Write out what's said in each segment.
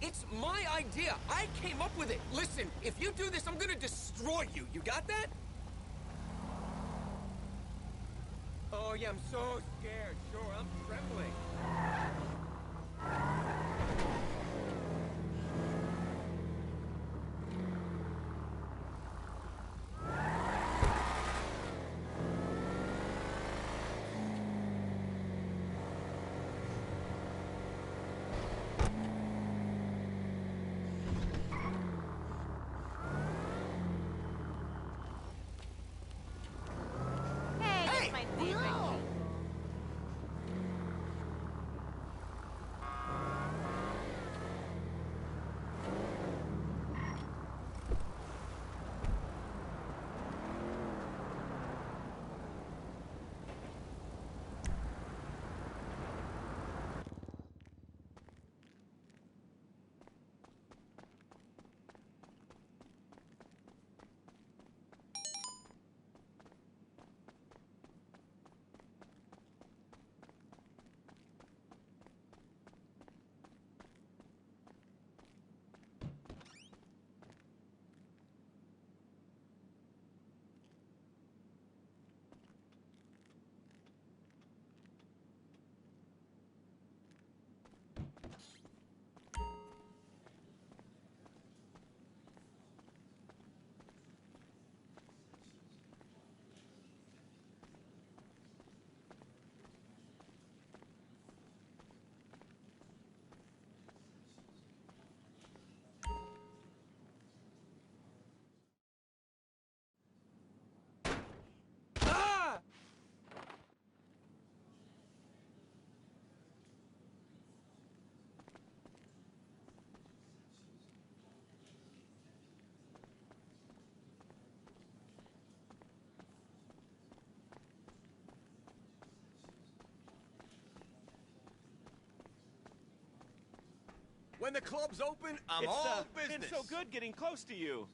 It's my idea. I came up with it. Listen, if you do this, I'm gonna destroy you. You got that? Oh, yeah, I'm so scared. Sure, I'm trembling. Hey, that's my favorite. No! Ah! When the club's open, I'm all business. It's so good getting close to you.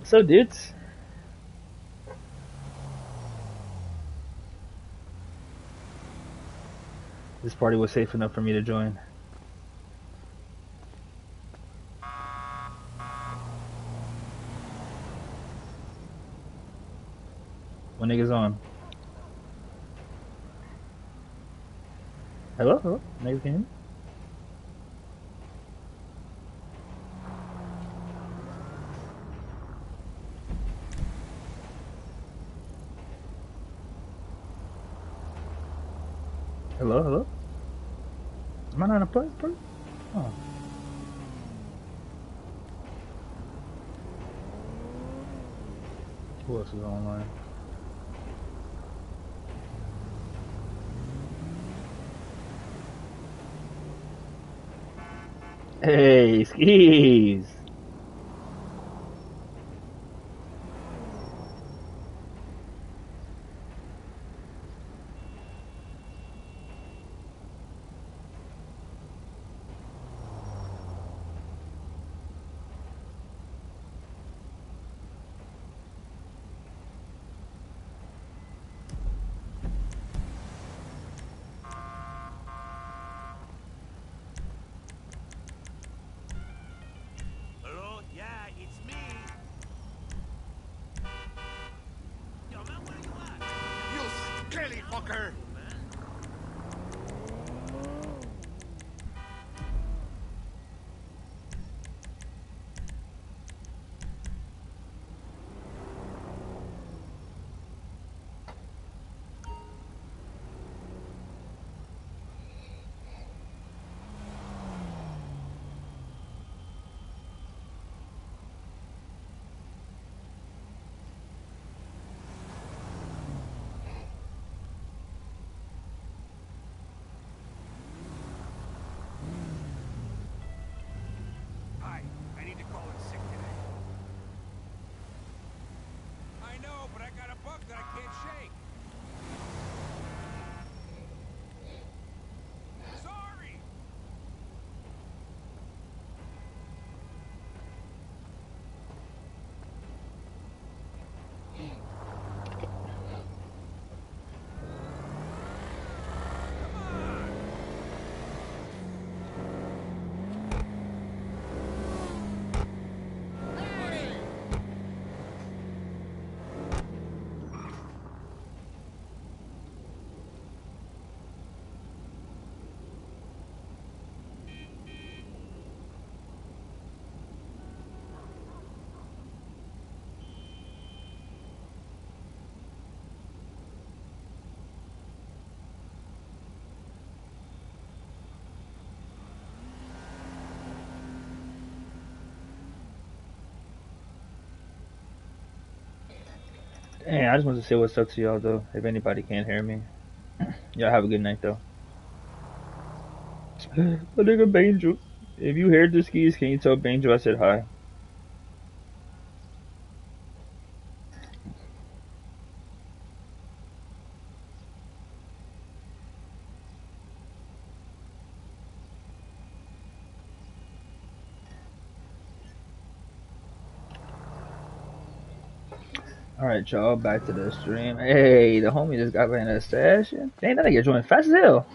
So, dudes. This party was safe enough for me to join. What niggas on? Hello? Hello? Niggas can hear me? Hello? Hello? Am I not in a place? Oh. Who else is online? Hey, skis! Hello? Yeah, it's me. Yo, man, where you at? You skelly fucker! Hi, I need to call in sick today. I know, but I got a bug that I can't shake. Sorry! Hey, I just want to say what's up to y'all, though, if anybody can't hear me. Y'all have a good night, though. My nigga Banjo. If you heard the skis, can you tell Banjo I said hi? Alright, y'all, back to the stream. Hey, the homie just got back in the session. Dang, that nigga joined fast as hell.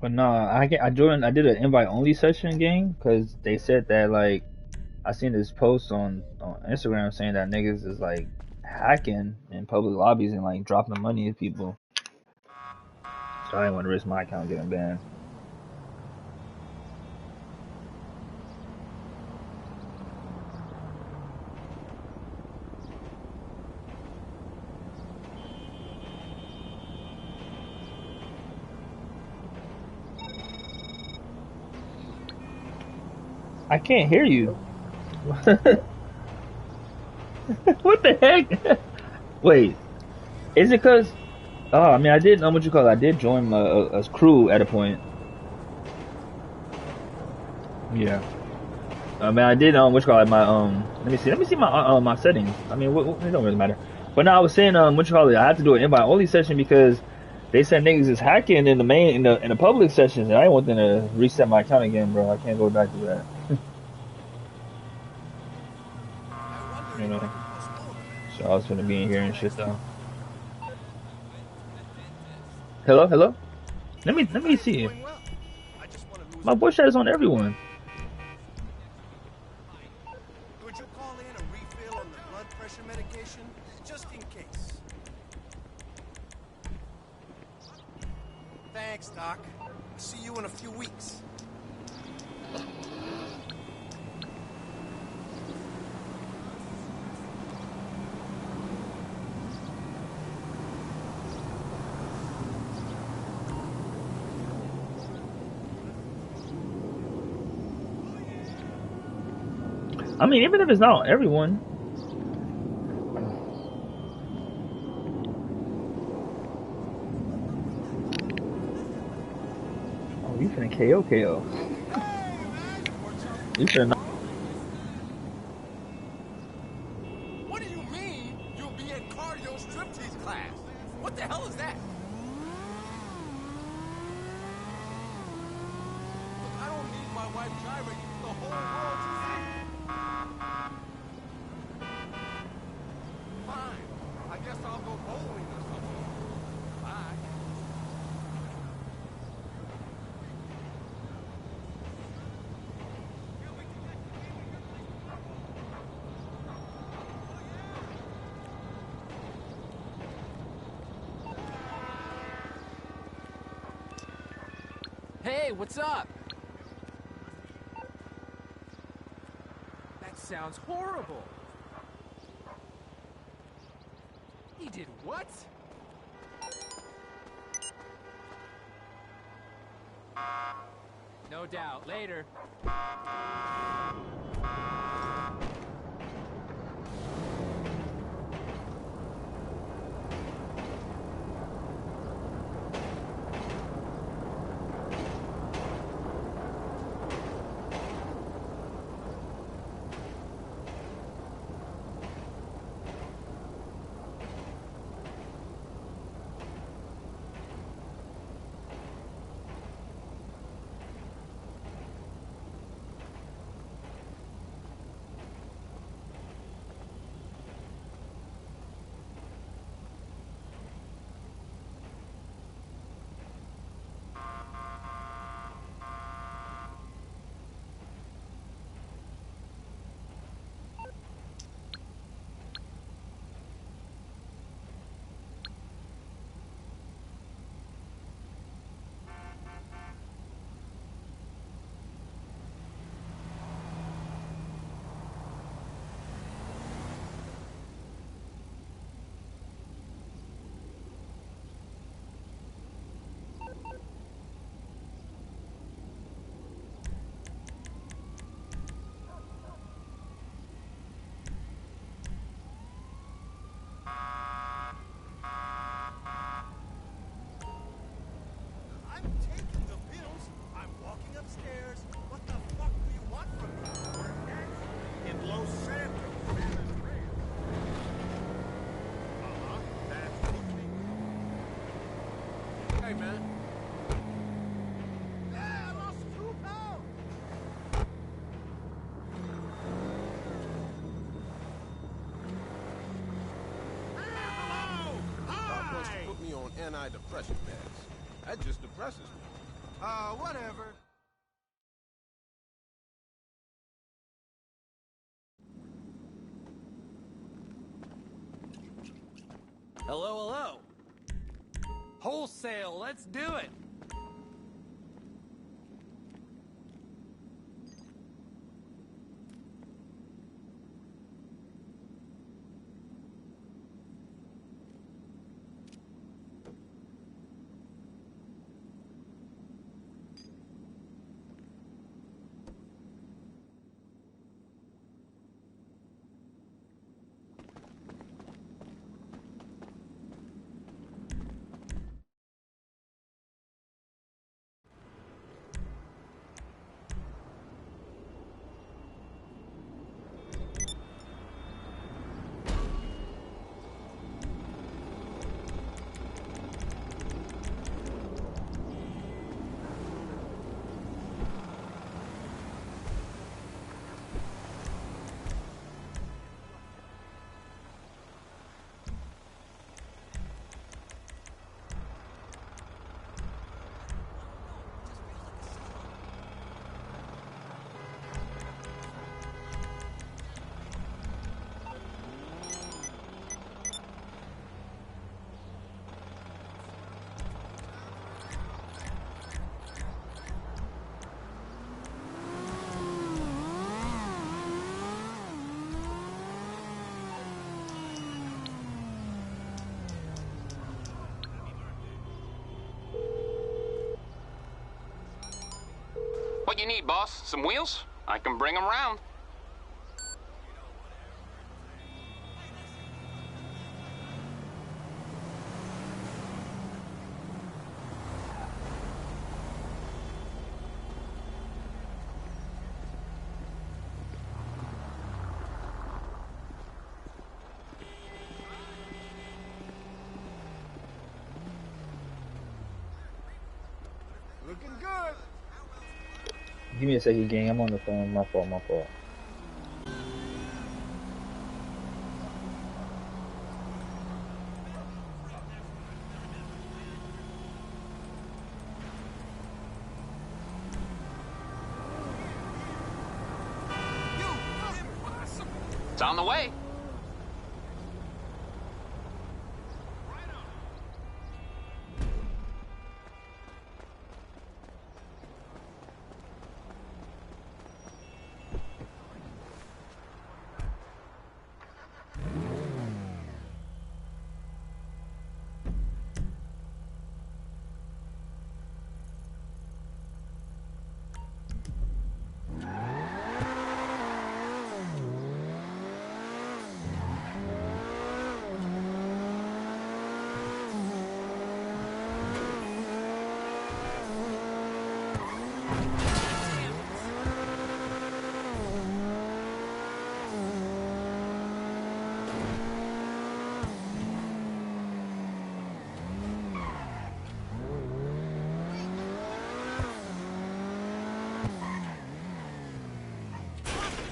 But no, I joined. I did an invite only session game because they said that like I seen this post on Instagram saying that niggas is like hacking in public lobbies and like dropping money at people. So I didn't want to risk my account getting banned. I can't hear you. What the heck? Wait, is it cause? Oh, I mean, I did know what you call it. I did join a crew at a point. Yeah. I mean, I did what you call it. My let me see my my settings. I mean, it don't really matter. But now I was saying what you call it. I had to do an invite only session because they said niggas is hacking in the main in the public sessions, and I didn't want them to reset my account again, bro. I can't go back to that. You know. So I was gonna be in here and shit though. Hello, hello. Let me see. My voice chat is on everyone. Could you call in a refill on the blood pressure medication? Just in case. Thanks, Doc. See you in a few weeks. I mean, even if it's not everyone. Oh, you finna KO KO. You finna not. What do you mean you'll be at cardio striptease class? What the hell is that? Look, I don't need my wife gyrating for the whole world to see. Fine. I guess I'll go bowling or something. Bye. Hey, what's up? That sounds horrible. He did what? No doubt. Later. I'm taking the pills. I'm walking upstairs. What the fuck do you want from me? In Los Santos, that's okay. Hey, man. Yeah, I lost 2 pounds. Hello! Hi! Put me on antidepressant meds. That just depresses me. Whatever. Hello, hello. Wholesale, let's do it. What you need, boss? Some wheels? I can bring them round. Looking good. Give me a second, gang. I'm on the phone. My fault. My fault. It's on the way.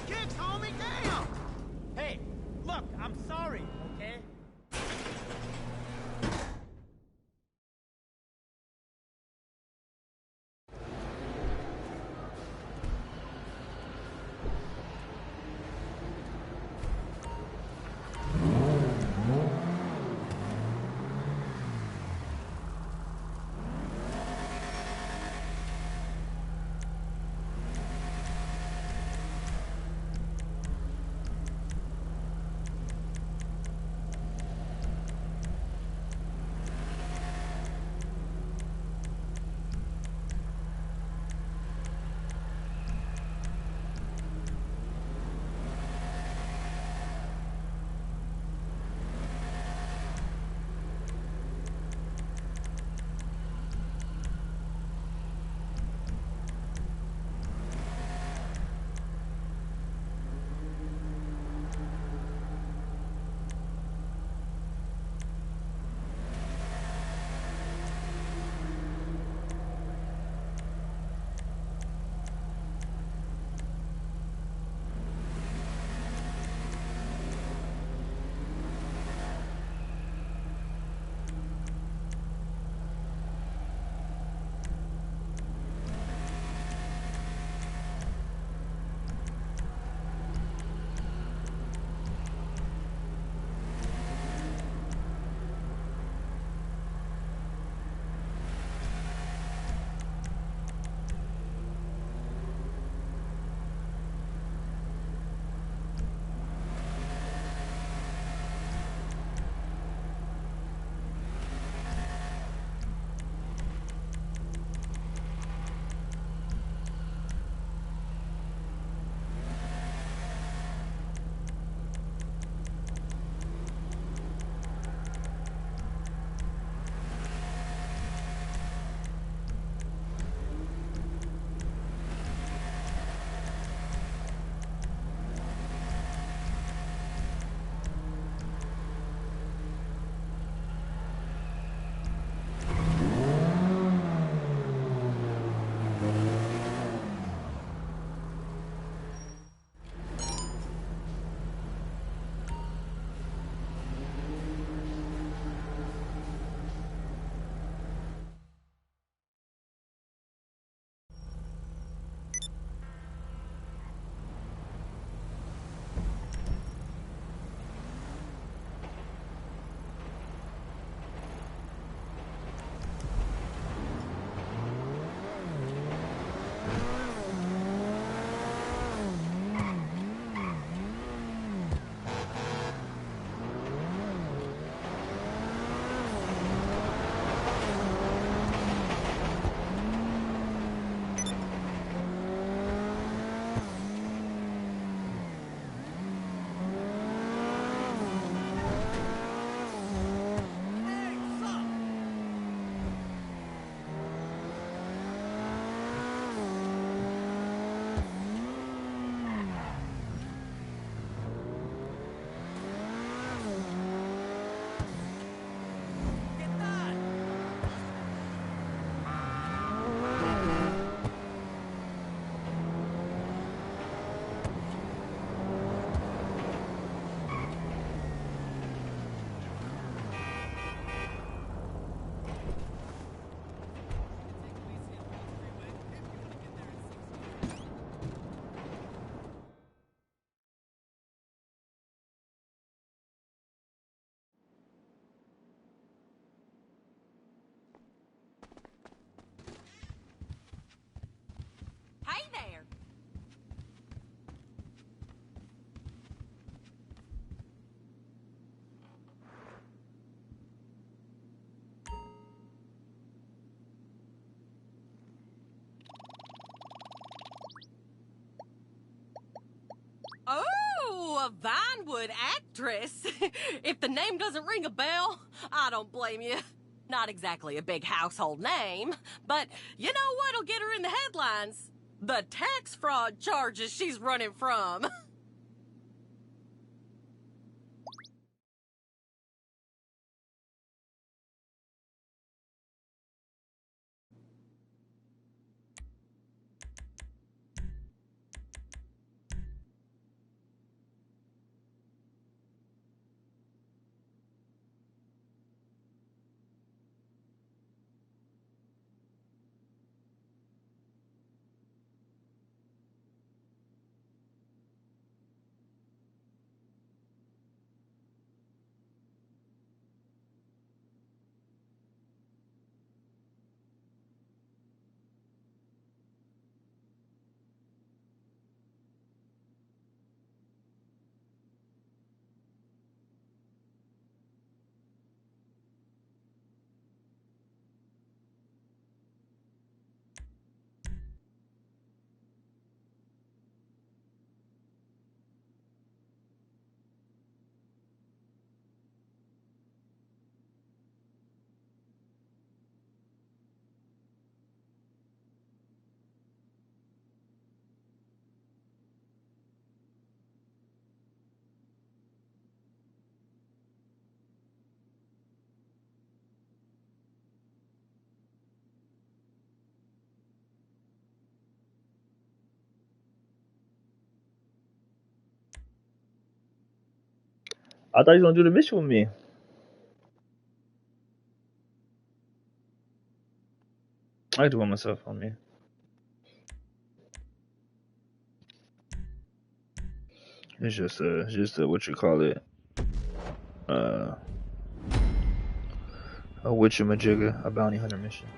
Kicks, homie, damn! Hey, look, I'm sorry, okay? Oh, a Vinewood actress. If the name doesn't ring a bell, I don't blame you. Not exactly a big household name, but you know what'll get her in the headlines? The tax fraud charges she's running from. I thought he was gonna do the mission with me. I can do it myself on me. It's just a what you call it, uh, a witchamajigga, a bounty hunter mission.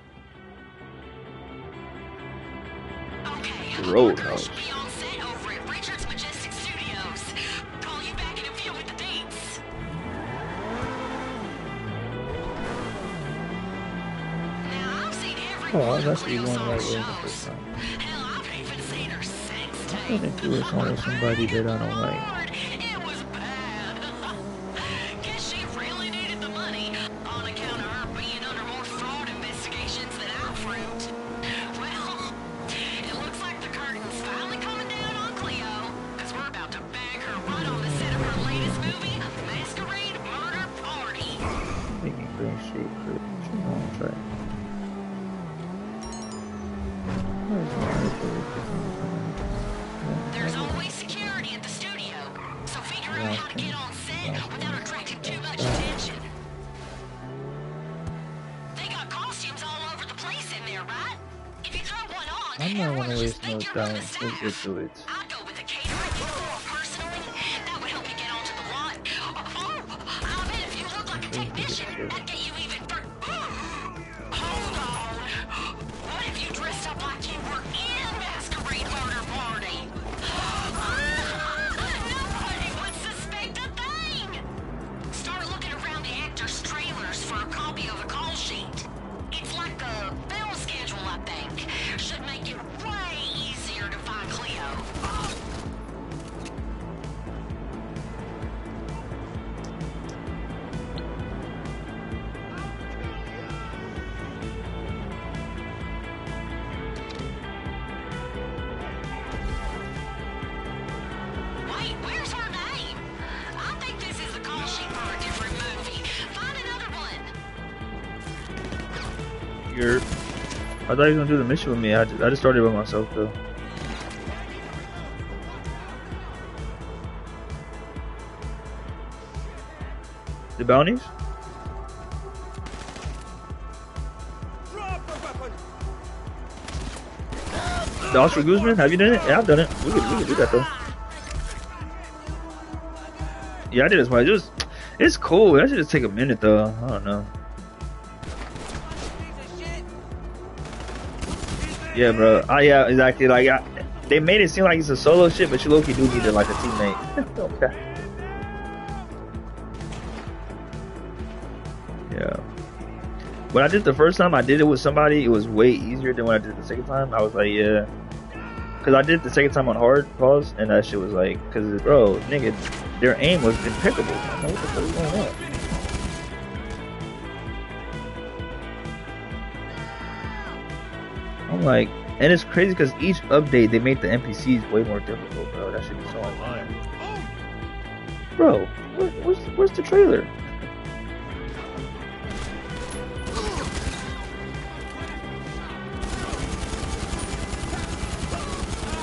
Okay, Roadhouse. should be on set over at Richard's Majestic Studios. Call you back in a few with the dates. Now, I've seen every Oh, one of that's the Cleo's one on right way the shows. first time. Hell, I've even seen her sex I tape. think it was on with somebody that I don't like. Lord, it was bad. Guess she really needed the money on account of her being under more fraud investigations than I proved. Well, it looks like the curtain's finally coming down on Cleo, because we're about to bag her right on the set of her latest movie, Masquerade Murder Party. Making green shit, but you know, I'm trying. There's always security at the studio, so figure out how to get on set without attracting too much attention. They got costumes all over the place in there, right? If you throw one on, I'm not everyone gonna will just waste no think you're from time. the Let's staff. get to it. I'd go with the catering uniform personally. That would help you get onto the lot. Oh, I bet if you look like a technician, that'd get you even further. Hold on. What if you dressed up like you were in Masquerade Murder Party? Nobody would suspect a thing. Start looking around the actors' trailers for a copy of the call sheet. It's like a film schedule, I think. Should make it way easier to find Cleo. Wait, where's her name? I think this is the call sheet for a different movie. Find another one. You're. I thought he was gonna do the mission with me. I just started with myself though. The bounties? Drop the weapon! The Oscar Guzman? Have you done it? Yeah, I've done it. We could do that though. Yeah, I did as well. It's cool. That should just take a minute though. I don't know. Yeah, bro. Yeah, exactly. Like, they made it seem like it's a solo shit, but you low-key do need it like a teammate. Okay. Yeah. When I did the first time, I did it with somebody. It was way easier than when I did it the second time. I was like, yeah. Cause I did the second time on hard pause, and that shit was like, cause bro, nigga, their aim was impeccable. I'm like, what the fuck is going on? I'm like, and it's crazy because each update they make the NPCs way more difficult, bro. That should be so annoying. Bro, where's the trailer?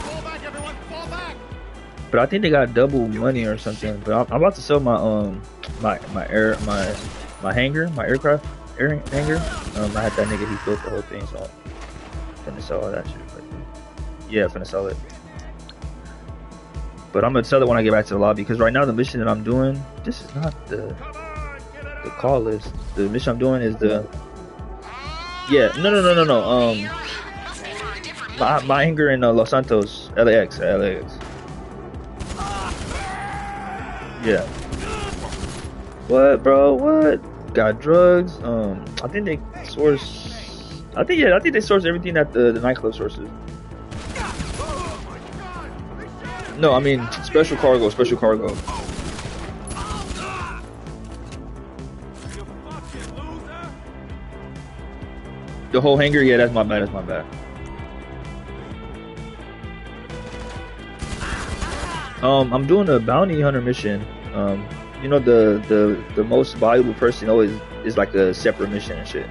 Fall back, everyone! Fall back! But I think they got double money or something. But I'm about to sell my my hangar, my aircraft hangar. I had that nigga, he built the whole thing, so I'm finna sell all that shit. But yeah, finna sell it. But I'm gonna sell it when I get back to the lobby, because right now the mission that I'm doing, this is not the call list. The mission I'm doing is the no. My hangar in Los Santos, LAX. Yeah. What, bro? What? Got drugs. I think they source. I think they source everything that the nightclub sources. No, I mean special cargo. The whole hangar, yeah, that's my bad. I'm doing a bounty hunter mission. You know, the most valuable person always is like a separate mission and shit.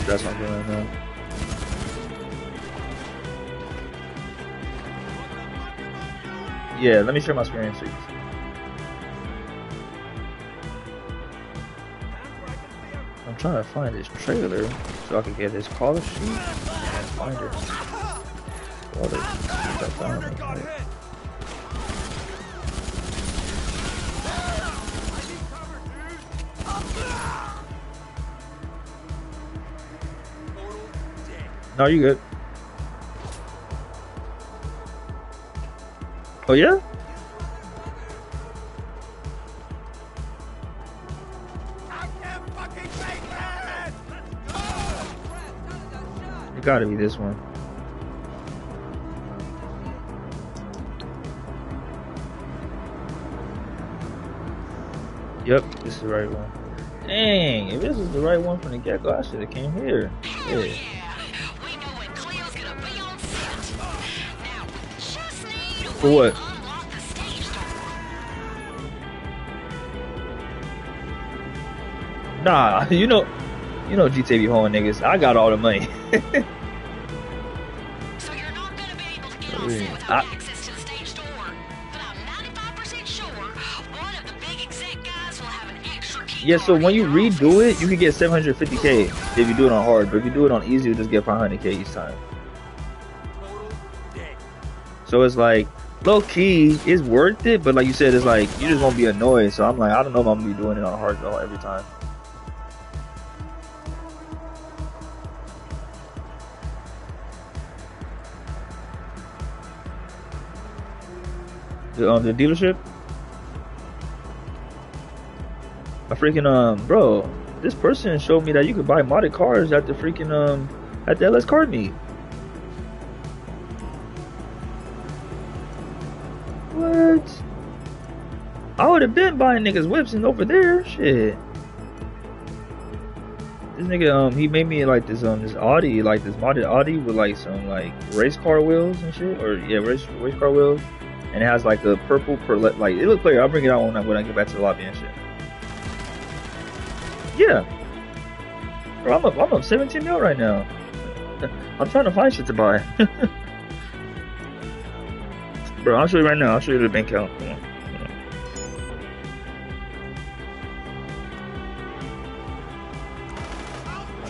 That's what I'm doing right now. Yeah, let me share my screen, please. I'm trying to find this trailer so I can get this call sheet and find it. I found it. No, you good. Oh yeah? It gotta be this one. Yep, this is the right one. Dang, if this is the right one from the get-go, I should have came here. Yeah. For what? Nah, you know Gtao be holding niggas. I got all the money. So you're not gonna be able to get on set without access to the stage door. But I'm 95% sure one of the big exec guys will have an extra key. Yeah, so when you redo it, you can get 750k if you do it on hard. But if you do it on easy, you just get 500k each time. So it's like, low key, it's worth it, but like you said, it's like you just won't be annoyed. So I'm like, I don't know if I'm gonna be doing it on hard though every time. The dealership. I freaking bro, this person showed me that you could buy modded cars at the freaking at the LS Card Meet. What? I would have been buying niggas whips and over there. Shit. This nigga he made me like this Audi, like this modded Audi with like some like race car wheels and shit, or yeah, race car wheels, and it has like a purple like it looks clear. I'll bring it out when I get back to the lobby and shit. Yeah. Bro, I'm up 17 mil right now. I'm trying to find shit to buy. Bro, I'll show you right now. I'll show you the bank account. Come on.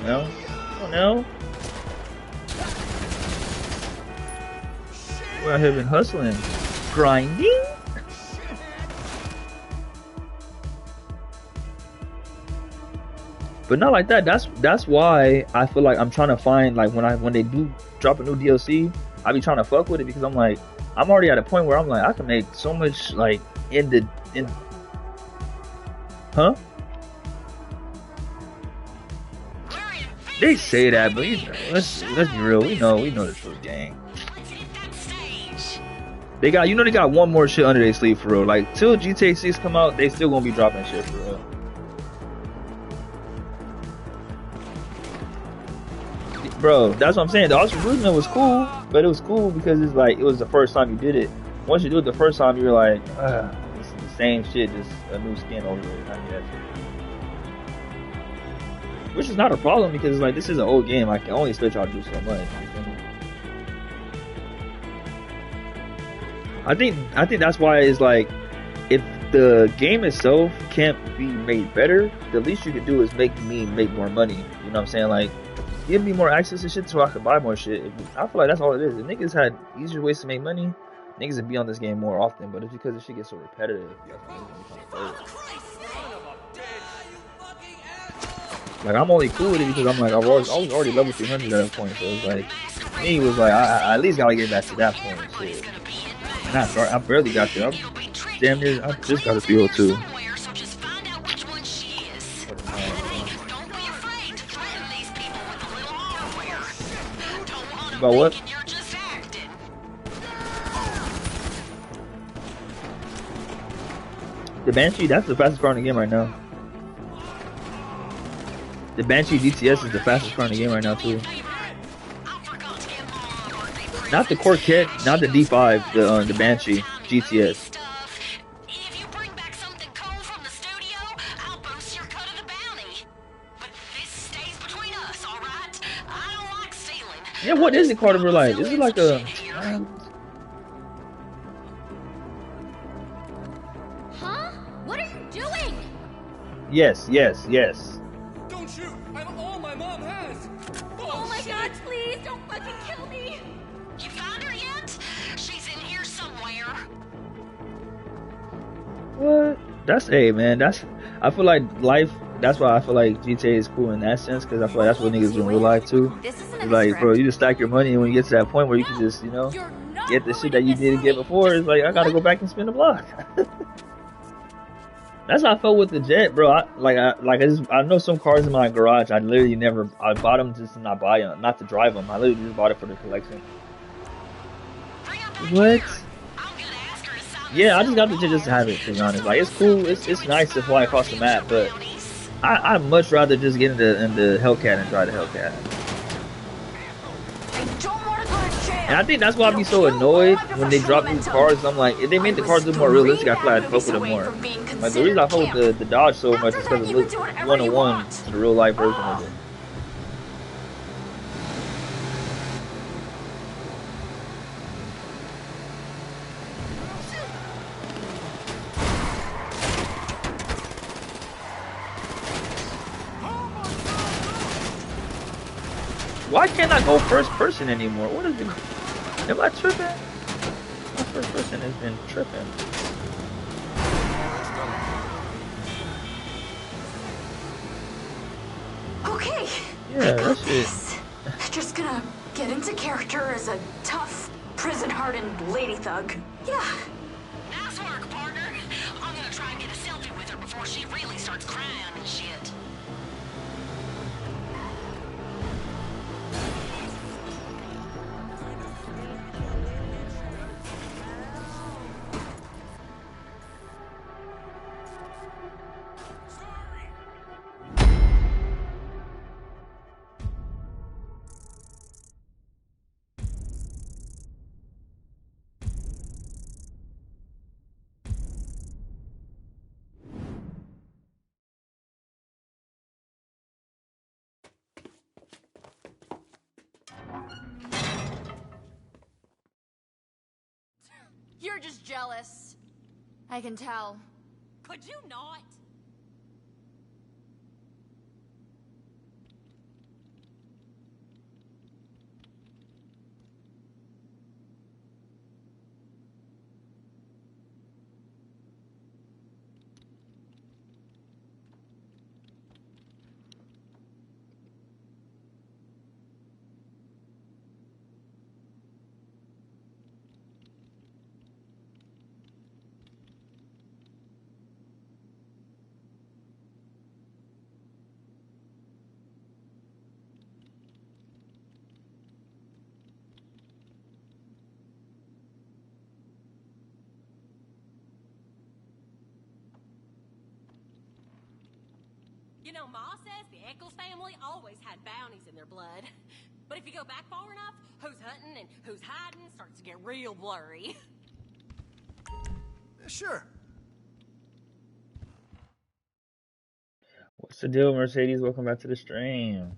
Now? Oh no. We're out here been hustling. Grinding? But not like that. That's why I feel like I'm trying to find, like, when they do drop a new DLC, I be trying to fuck with it, because I'm like, I'm already at a point where I'm like, I can make so much, like, huh? We're in They say that, but you know, let's be real. We know the truth, gang. Let's hit that stage. They got one more shit under their sleeve for real. Like till GTA 6 come out, they still gonna be dropping shit for real. Bro, that's what I'm saying. The Oscar Guzman was cool, but it was cool because it's like it was the first time you did it. Once you do it the first time, you're like, it's the same shit, just a new skin over it. I mean, that's it. Which is not a problem because like this is an old game. I can only expect y'all to do so much. I think that's why it's like if the game itself can't be made better, the least you can do is make me make more money. You know what I'm saying? Like give me more access to shit so I can buy more shit. I feel like that's all it is. If niggas had easier ways to make money, niggas would be on this game more often. But it's because the shit gets so repetitive. Like I'm only cool with it because I'm like I was already level 300 at that point, so it's like me it was like I at least gotta get back to that point. Shit. And I barely got there. Damn near I just got a 302. About what? The Banshee, that's the fastest car in the game right now. The Banshee GTS is the fastest car in the game right now too. Not the Corvette, not the D5, the Banshee GTS. If you bring back something cool from the studio, I'll boost your cut of the bounty. But this stays between us, all right? I don't like stealing. Yeah, what is it called in real life? Is it like a? Huh? What are you doing? Yes. Don't shoot! I'm all my mom has! Oh my god, please don't fucking kill me! You found her yet? She's in here somewhere. What? That's man. I feel like life. That's why I feel like GTA is cool in that sense because I feel like that's what niggas do in real life too. It's like, bro, you just stack your money and when you get to that point where you can just, you know, get the shit that you didn't get before, it's like I gotta go back and spin the block. That's how I felt with the Jet, bro. I know some cars in my garage. I bought them just to not buy them, not to drive them. I literally just bought it for the collection. What? Yeah, I just got the Jet just to have it. To be honest, like it's cool. It's nice to fly across the map, but I'd much rather just get into Hellcat and drive the Hellcat. And I think that's why I be so annoyed when they drop new cars. I'm like, if they made the cars look more realistic, I feel like I'd fuck with them more. Like the reason I fuck with the Dodge so much is because it looks 101 to the real life version of it. Why can't I go first person anymore? What is it? Am I tripping? My first person has been tripping. Okay. Yeah, that's it. Just gonna get into character as a tough, prison-hardened lady thug. Yeah. Nice work, partner. I'm gonna try and get a selfie with her before she really starts crying and shit. You're just jealous. I can tell. Could you not? You know, Ma says the Eccles family always had bounties in their blood. But if you go back far enough, who's hunting and who's hiding starts to get real blurry. Sure. What's the deal, Mercedes? Welcome back to the stream.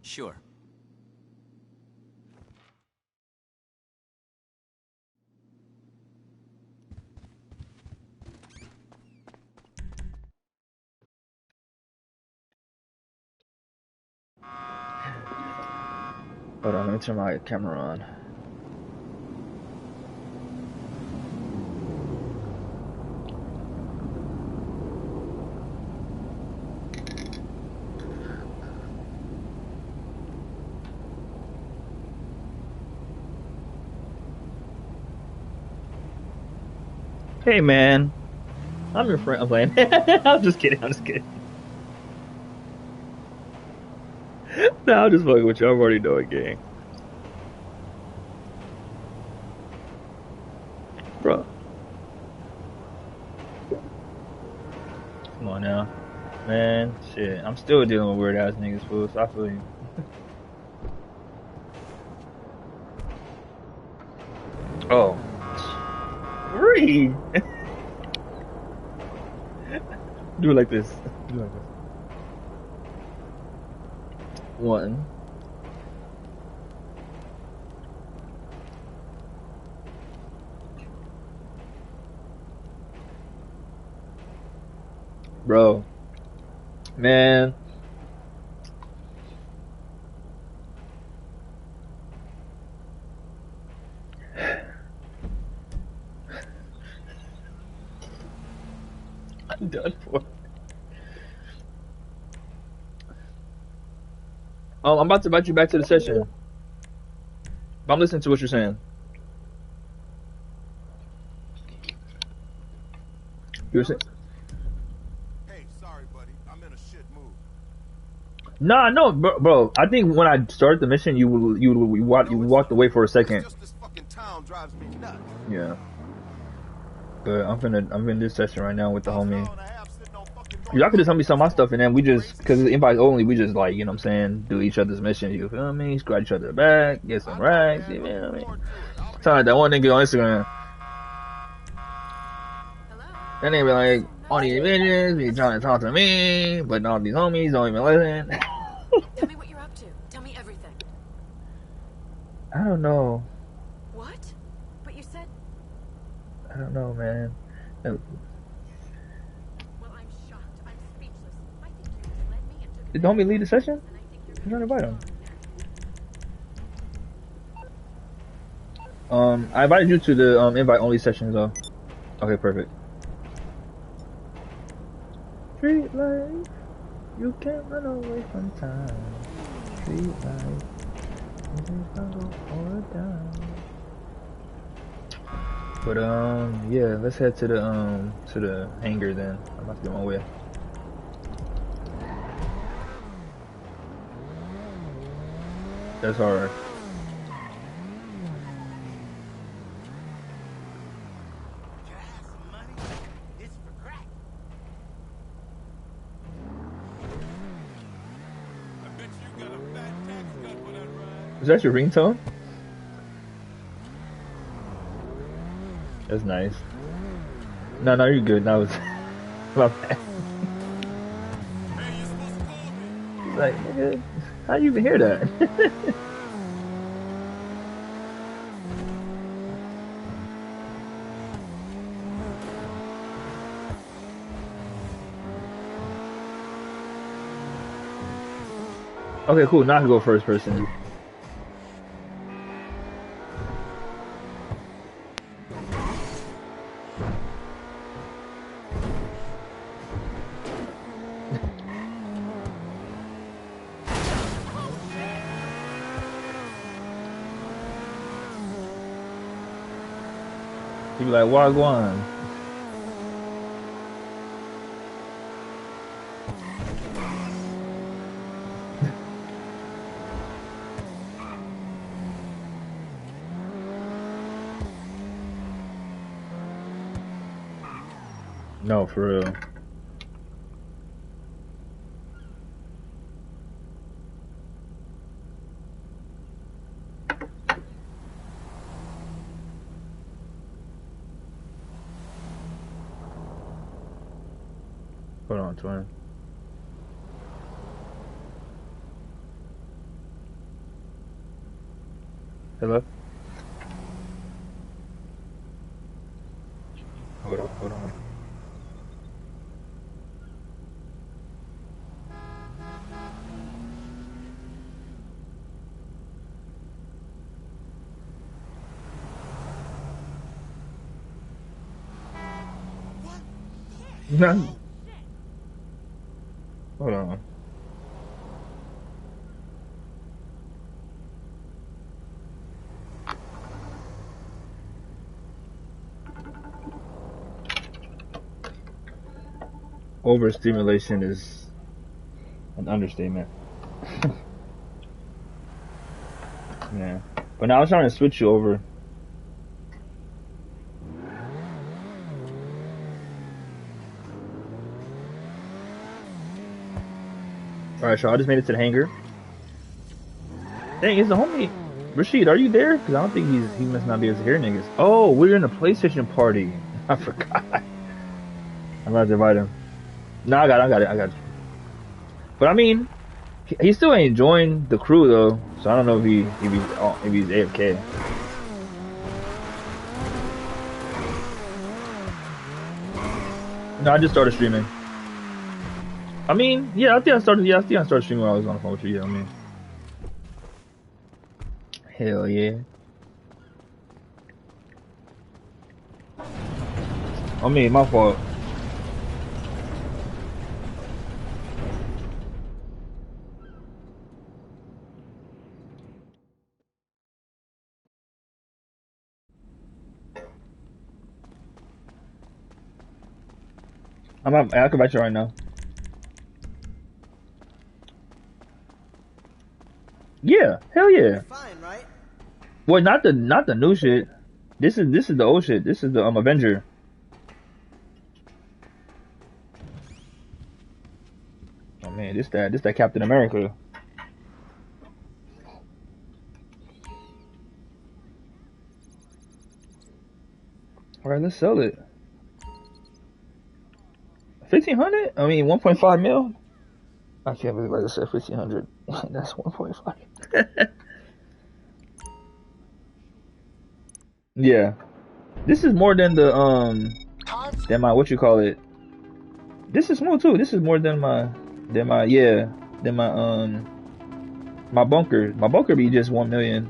Sure. Hold on, let me turn my camera on. Hey man, I'm your friend. I'm playing. I'm just kidding. I'm just kidding. No, I'm just fucking with you. I'm already knowing gang. Bro. Come on now. Man, shit. I'm still dealing with weird ass niggas, fool, so I feel you. Oh. Three! Do it like this. Do it like this. One. Bro. Man. I'm done for. I'm about to invite you back to the session. But I'm listening to what you're saying. You were saying? Hey, sorry, buddy. I'm in a shit mood. Nah, no, bro. I think when I started the mission, you walked away for a second. Just this fucking town drives me nuts. Yeah. But I'm in this session right now with the homie. Y'all could just tell me some of my stuff, and then we just, cause it's invite only, we just like, you know what I'm saying, do each other's missions. You feel me? Scratch each other back, get some racks. You know what I mean? Sound like that one nigga on Instagram. That nigga be like, all these bitches be trying to talk to me, but all these homies don't even listen. Tell me what you're up to. Tell me everything. I don't know. What? But you said... I don't know, man. Well, I'm shocked. I'm speechless. I think you misled me and took Did the homie lead the session? I'm trying to invite him. I invited you to the invite only session though. Okay, perfect. Street life, you can't run away from time. Street life, you just gotta go all down. But yeah, let's head to the hangar then. I'm about to get my way. That's alright. Is that your ringtone? That's nice. No, you're good. That was my bad. Like, nigga, how you even hear that? Okay, cool. Now I can go first person. You be like, Wagwan. No, for real. Hold on, twin. Hello? Hold on, hold on. None. Hold on. Overstimulation is an understatement. Yeah. But now I was trying to switch you over. Alright, so I just made it to the hangar. Dang, is the homie Rashid, are you there? Because I don't think he must not be able to hear niggas. Oh, we're in a PlayStation party. I forgot. I'm about to invite him. No, I got it. But I mean, he still ain't joined the crew though, so I don't know if he's AFK. No, I just started streaming. I mean, yeah, I think I started streaming when I was on the phone with you. Yeah, I mean, hell yeah. I mean, my fault. I can bet you right now. Yeah, hell yeah. Fine, right? Well, not the new shit. This is the old shit. This is the Avenger. Oh man, this that Captain America. All right, let's sell it. 1,500? I mean, 1.5 mil. I can't believe I just said 1,500. That's 1.5. Yeah, this is more than the than my what you call it. This is smooth too. This is more than my my bunker. My bunker be just 1 million.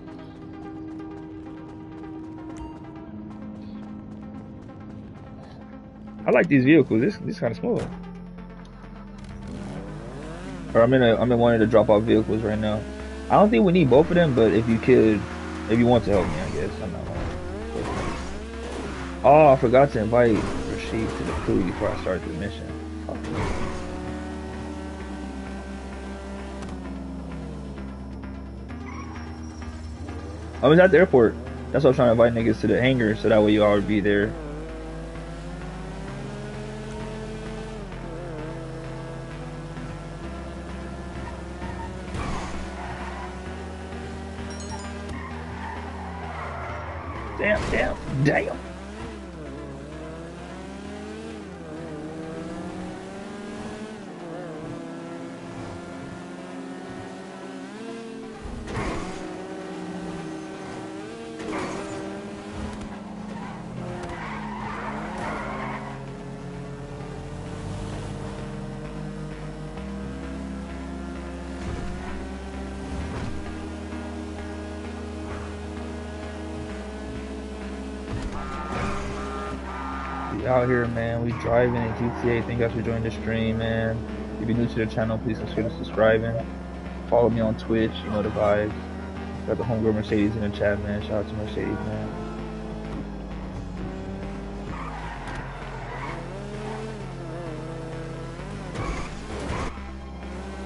I like these vehicles. This kind of smooth. Or I'm in one of the drop off vehicles right now. I don't think we need both of them, but if you want to help me, I guess I'm not lying. Oh, I forgot to invite Rashid to the crew before I started the mission. Fuck me. I was at the airport. That's why I was trying to invite niggas to the hangar, so that way you all would be there. Damn. Out here, man. We driving in GTA. Thank you guys for joining the stream, man. If you're new to the channel, please consider subscribing. Follow me on Twitch. You know the vibes. Got the homegirl Mercedes in the chat, man. Shout out to Mercedes, man.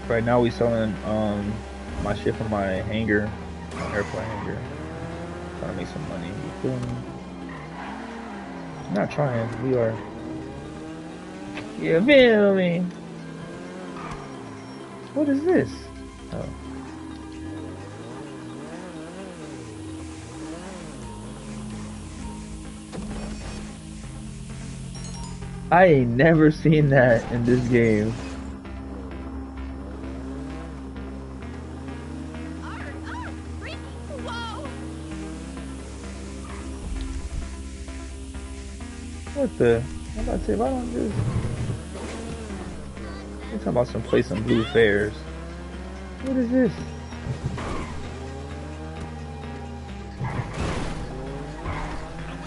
Right now we selling my shit from my hangar, my airplane hangar. Trying to make some money. You feel me? Not trying, we are. You feel me? What is this? Oh. I ain't never seen that in this game. What the? I'm about to say, why don't just... You're talking about some place some blue fairs. What is this?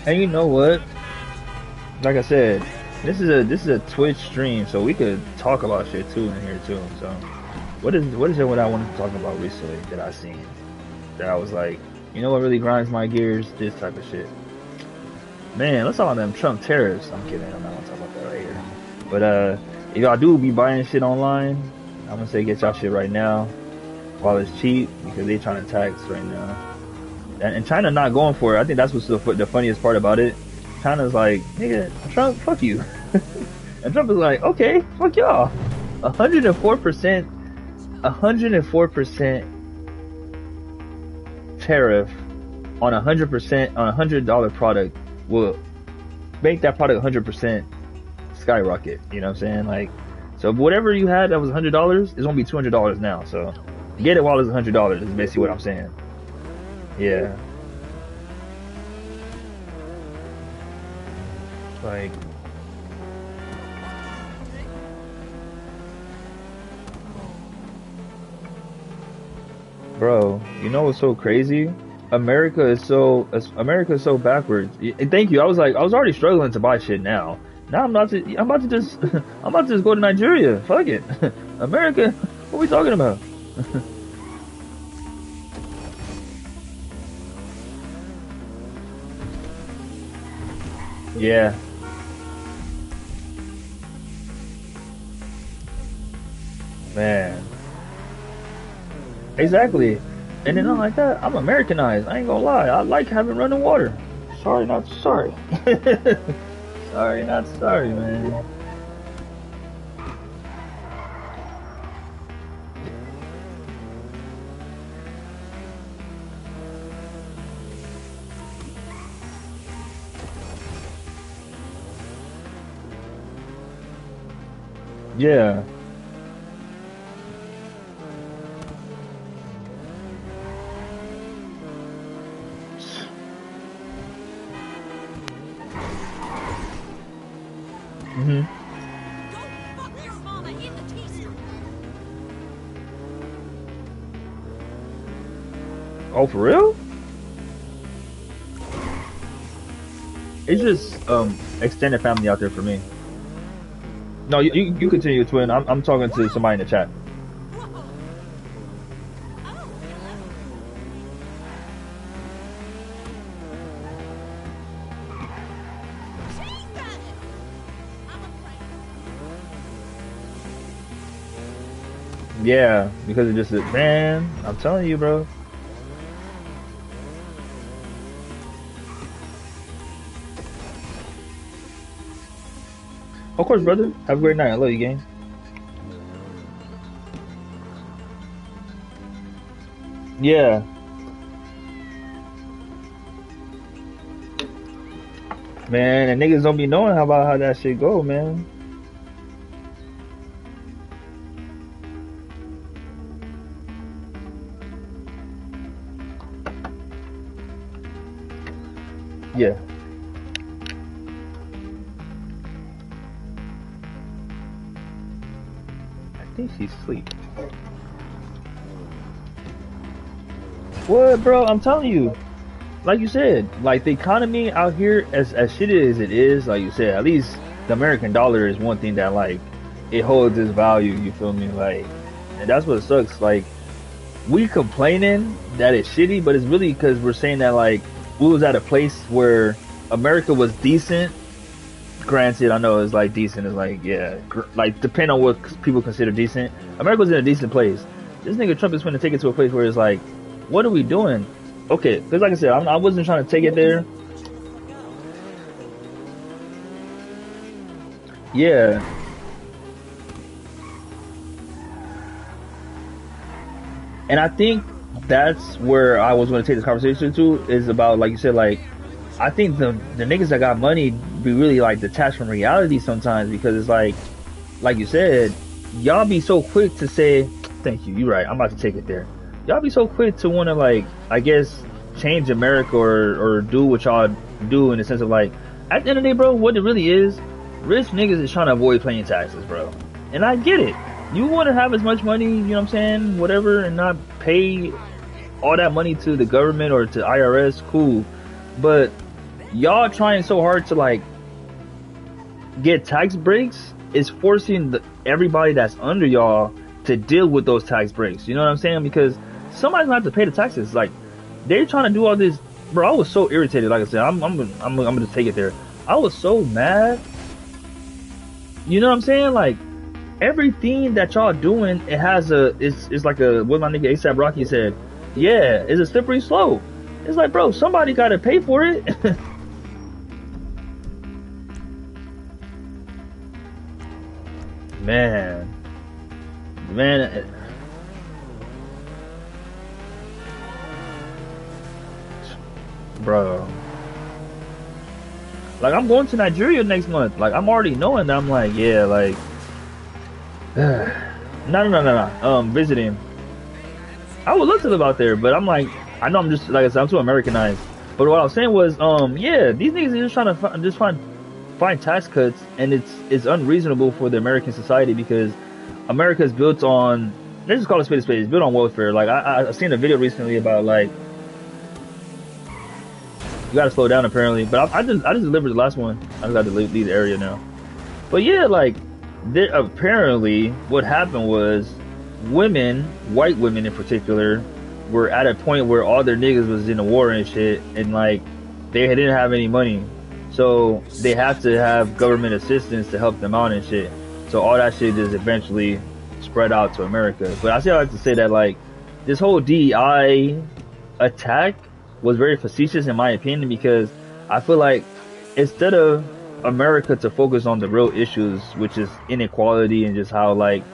And you know what? Like I said, this is a Twitch stream, so we could talk about shit too in here too. So, what is it what I wanted to talk about recently that I seen? That I was like, you know what really grinds my gears? This type of shit. Man, let's talk about them Trump tariffs. I'm kidding. I'm not gonna talk about that right here. But if y'all do be buying shit online, I'm gonna say get y'all shit right now while it's cheap, because they trying to tax right now. And China not going for it. I think that's what's the funniest part about it. China's like, nigga, Trump, fuck you. And Trump is like, okay, fuck y'all. 104% tariff on 100% on a $100 product will make that product 100% skyrocket. You know what I'm saying? Like, so whatever you had that was $100 is gonna be $200 now. So get it while it's $100 is basically what I'm saying. Yeah. Like, bro, you know what's so crazy? America is so backwards. And thank you. I was already struggling to buy shit now. Now I'm about to just go to Nigeria. Fuck it. America, what are we talking about? Yeah. Man. Exactly. And then not like that, I'm Americanized. I ain't gonna lie. I like having running water. Sorry, not sorry. Sorry, not sorry, man. Yeah. Mhm. Go fuck your mama in the t-shirt. Oh, for real? It's just extended family out there for me. No, you continue, twin. I'm talking to somebody in the chat. Whoa. Oh, hello. Jesus! I'm afraid. Yeah, because it just man, I'm telling you, bro. Of course, brother. Have a great night. I love you, gang. Yeah. Man, and niggas don't be knowing how that shit go, man. Yeah. I think she's asleep. What, bro? I'm telling you. Like you said, like the economy out here, as shitty as it is, like you said, at least the American dollar is one thing that, like, it holds its value, you feel me? Like, and that's what sucks. Like, we complaining that it's shitty, but it's really because we're saying that, like, we was at a place where America was decent. Granted, I know it's like decent is like, yeah, like depending on what people consider decent. America was in a decent place. This nigga Trump is going to take it to a place where it's like, what are we doing? Okay, because like I said, I wasn't trying to take it there. Yeah. And I think that's where I was going to take this conversation to, is about, like you said, like, I think the niggas that got money be really like detached from reality sometimes, because it's like you said, y'all be so quick to say, thank you, you're right, I'm about to take it there. Y'all be so quick to want to, like, I guess, change America or do what y'all do, in the sense of, like, at the end of the day, bro, what it really is, rich niggas is trying to avoid paying taxes, bro. And I get it. You want to have as much money, you know what I'm saying, whatever, and not pay all that money to the government or to IRS, cool. But y'all trying so hard to, like, get tax breaks is forcing everybody that's under y'all to deal with those tax breaks. You know what I'm saying? Because somebody's gonna have to pay the taxes. Like, they're trying to do all this, bro. I was so irritated. Like I said, I'm gonna take it there. I was so mad. You know what I'm saying? Like, everything that y'all doing, it has it's like what my nigga ASAP Rocky said. Yeah, it's a slippery slope. It's like, bro, somebody gotta pay for it. Man, bro. Like, I'm going to Nigeria next month. Like, I'm already knowing that. I'm like, yeah, like, no. Visiting. I would love to live out there, but I'm like, I know I'm just, like I said, I'm too Americanized. But what I was saying was, yeah, these niggas are just trying to find tax cuts, and it's unreasonable for the American society, because America is built on, let's just call it spade a spade, it's built on welfare. Like, I seen a video recently about, like, you gotta slow down apparently, but I just delivered the last one. I just got to leave the area now. But yeah, like, apparently what happened was, women, white women in particular, were at a point where all their niggas was in the war and shit, and like, they didn't have any money, so they have to have government assistance to help them out and shit. So all that shit just eventually spread out to America. But I still like to say that, like, this whole DEI attack was very facetious in my opinion, because I feel like instead of America to focus on the real issues, which is inequality and just how, like,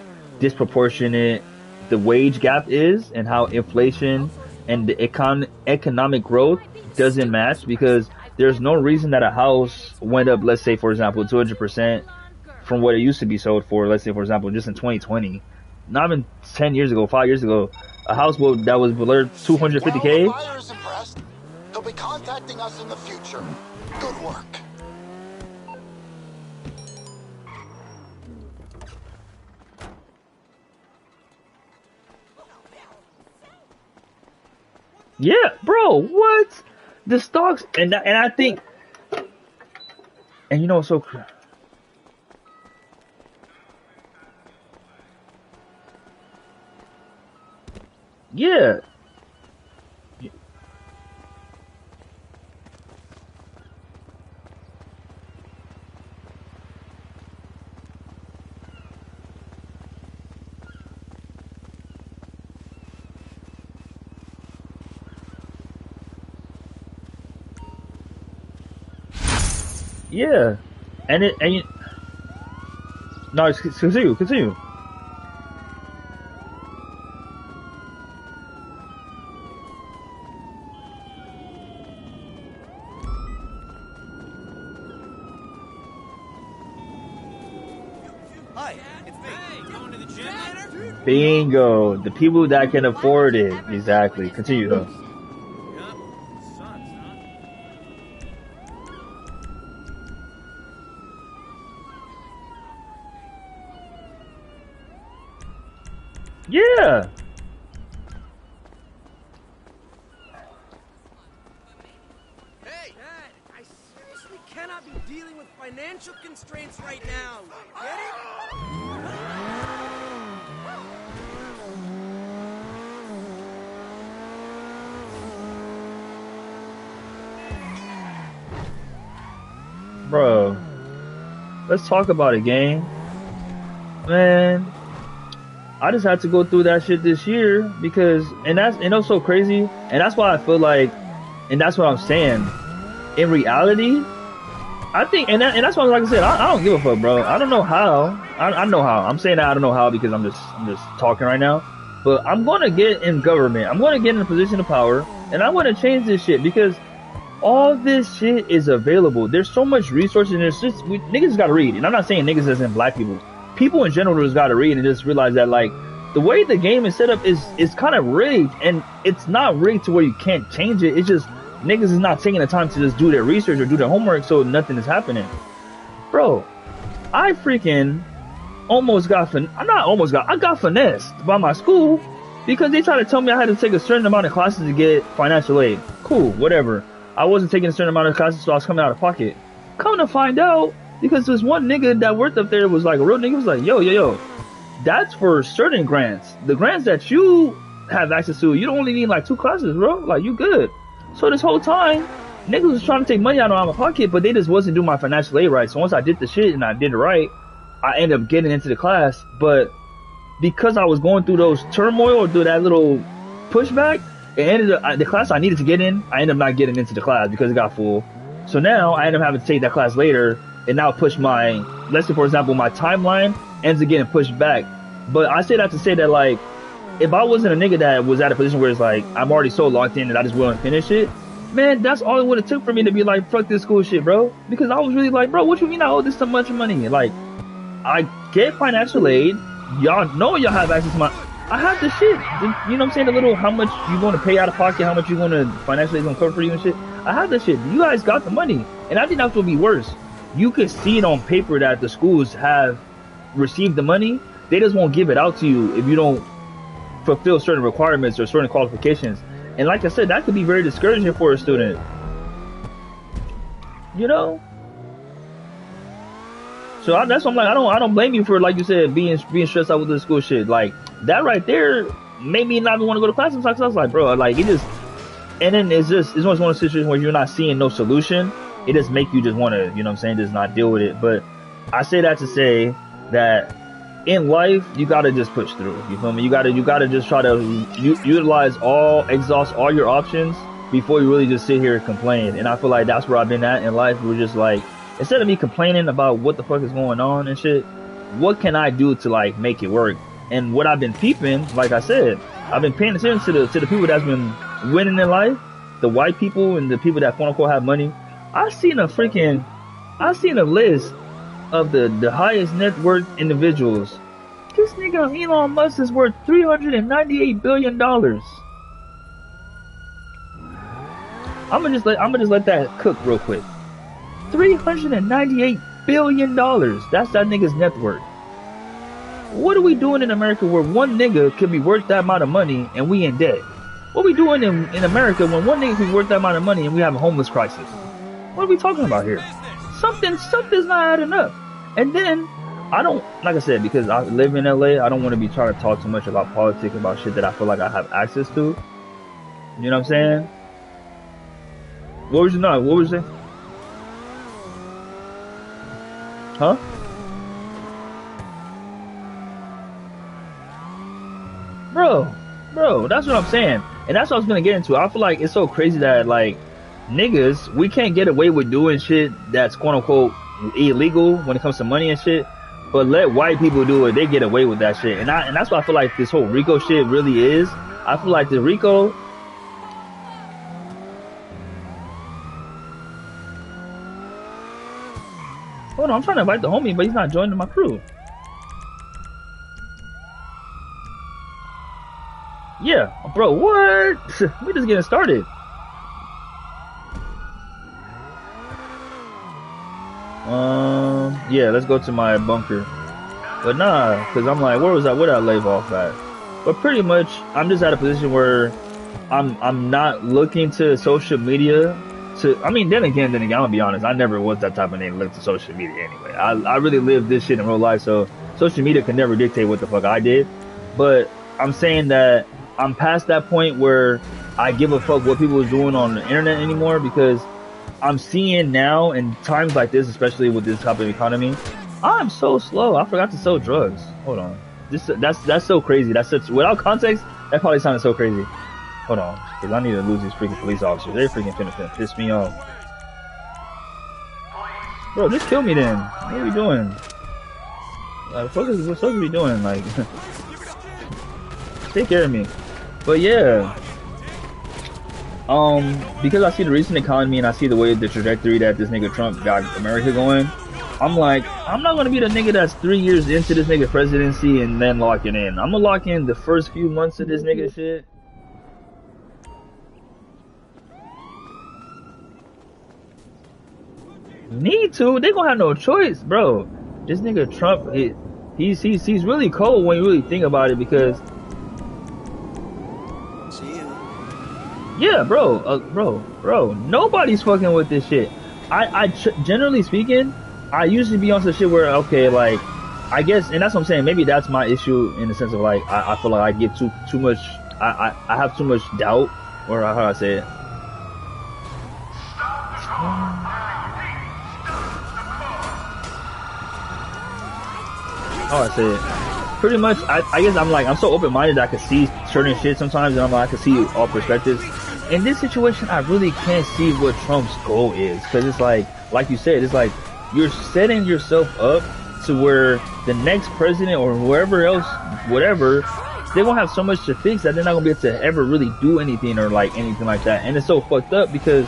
disproportionate the wage gap is, and how inflation and the economic growth doesn't match, because there's no reason that a house went up, let's say for example 200% from what it used to be sold for, let's say for example just in 2020, not even 10 years ago, 5 years ago, a house that was below 250k. Well, the buyer's impressed. They'll be contacting us in the future. Good work. Yeah, bro, what? The stocks, and I think, and you know, so yeah. Yeah, and you, no, continue. Hi, it's me. Hey, going to the gym later? Bingo, the people that can afford it. Exactly. Continue though. Yep. Sucks, huh? Yeah. Hey! Dad, I seriously cannot be dealing with financial constraints right now. Get it? Bro, let's talk about it, gang. Man, I just had to go through that shit this year because, and that's so crazy, and that's why I feel like, and that's what I'm saying. In reality, I think, and that's why, like I said, I don't give a fuck, bro. I don't know how. I know how. I'm saying that I don't know how because I'm just talking right now. But I'm gonna get in government. I'm gonna get in a position of power, and I'm gonna change this shit because All this shit is available. There's so much resources, and there's just niggas gotta read. And I'm not saying niggas as in black people. People in general just gotta read and just realize that like the way the game is set up is kind of rigged, and it's not rigged to where you can't change it. It's just niggas is not taking the time to just do their research or do their homework, so nothing is happening. Bro, I freaking I got finessed by my school because they tried to tell me I had to take a certain amount of classes to get financial aid. Cool, whatever. I wasn't taking a certain amount of classes, so I was coming out of pocket. Come to find out, because this one nigga that worked up there was like a real nigga, was like, yo, that's for certain grants. The grants that you have access to, you don't only need like 2 classes, bro. Like, you good. So this whole time, niggas was trying to take money out of my pocket, but they just wasn't doing my financial aid right. So once I did the shit and I did it right, I ended up getting into the class. But because I was going through those turmoil or through that little pushback, it ended up, the class I needed to get in, I ended up not getting into the class because it got full. So now I ended up having to take that class later, and now push my, let's say for example, my timeline ends up getting pushed back. But I say that to say that, like, if I wasn't a nigga that was at a position where it's like, I'm already so locked in that I just wouldn't finish it, man, that's all it would have took for me to be like, fuck this school shit, bro. Because I was really like, bro, what you mean I owe this so much money? Like, I get financial aid, y'all know y'all have access to my, I have the shit, you know what I'm saying, the little, how much you going to pay out of pocket, how much you going to, financially going to cover for you and shit. I have the shit. You guys got the money. And I think that's what would be worse. You could see it on paper that the schools have received the money. They just won't give it out to you if you don't fulfill certain requirements or certain qualifications. And like I said, that could be very discouraging for a student. You know? So that's what I'm like, I don't blame you for, like you said, being stressed out with the school shit. Like, that right there made me not even want to go to class sometimes. I was like, bro, like, it just, and then it's always one of those situations where you're not seeing no solution. It just make you just want to, you know what I'm saying, just not deal with it. But I say that to say that in life, you gotta just push through. You feel me? You gotta just try to exhaust all your options before you really just sit here and complain. And I feel like that's where I've been at in life. We're just like, instead of me complaining about what the fuck is going on and shit, what can I do to like make it work? And what I've been peeping, like I said, I've been paying attention to the people that's been winning in life, the white people and the people that quote unquote have money. I seen a list of the highest net worth individuals. This nigga Elon Musk is worth $398 billion. I'm gonna just let that cook real quick. $398 billion. That's that nigga's net worth. What are we doing in America where one nigga could be worth that amount of money and we in debt? What are we doing in America when one nigga could be worth that amount of money and we have a homeless crisis? What are we talking about here? Something's not adding up. And then, I don't, like I said, because I live in LA, I don't want to be trying to talk too much about politics, about shit that I feel like I have access to. You know what I'm saying? What was you saying? Huh? Bro, that's what I'm saying. And that's what I was gonna get into. I feel like it's so crazy that, like, niggas, we can't get away with doing shit that's quote unquote illegal when it comes to money and shit, but let white people do it, they get away with that shit. And that's what I feel like this whole RICO shit really is. I feel like the RICO, hold on, I'm trying to invite the homie, but he's not joining my crew. Yeah, bro, what? We just getting started. Yeah, let's go to my bunker. But nah, cause I'm like, where did I leave off at? But pretty much, I'm just at a position where I'm not looking to social media to, I mean, then again, I'm gonna be honest, I never was that type of nigga to look to social media anyway. I really lived this shit in real life, so social media can never dictate what the fuck I did. But I'm saying that I'm past that point where I give a fuck what people is doing on the internet anymore, because I'm seeing now in times like this, especially with this type of economy, I'm so slow. I forgot to sell drugs. Hold on. That's so crazy. That's such, without context, that probably sounded so crazy. Hold on, because I need to lose these freaking police officers. They're freaking finna piss me off. Bro, just kill me then. What are we doing? Like, what the fuck are we doing? Like, take care of me. But yeah. Because I see the recent economy and I see the way the trajectory that this nigga Trump got America going, I'm like, I'm not gonna be the nigga that's 3 years into this nigga presidency and then locking in. I'm gonna lock in the first few months of this nigga shit. Need to? They gonna have no choice, bro. This nigga Trump, he's really cold when you really think about it because. Yeah, bro, nobody's fucking with this shit. Generally speaking, I usually be on some shit where, okay, like, I guess, and that's what I'm saying, maybe that's my issue in the sense of, like, I feel like I get too much, I have too much doubt, or how do I say it? How do I say it? Pretty much, I guess I'm so open-minded that I can see certain shit sometimes, and I can see all perspectives. In this situation, I really can't see what Trump's goal is, because it's like you said, it's like you're setting yourself up to where the next president or whoever else, whatever, they're gonna have so much to fix that they're not gonna be able to ever really do anything or like anything like that. And it's so fucked up because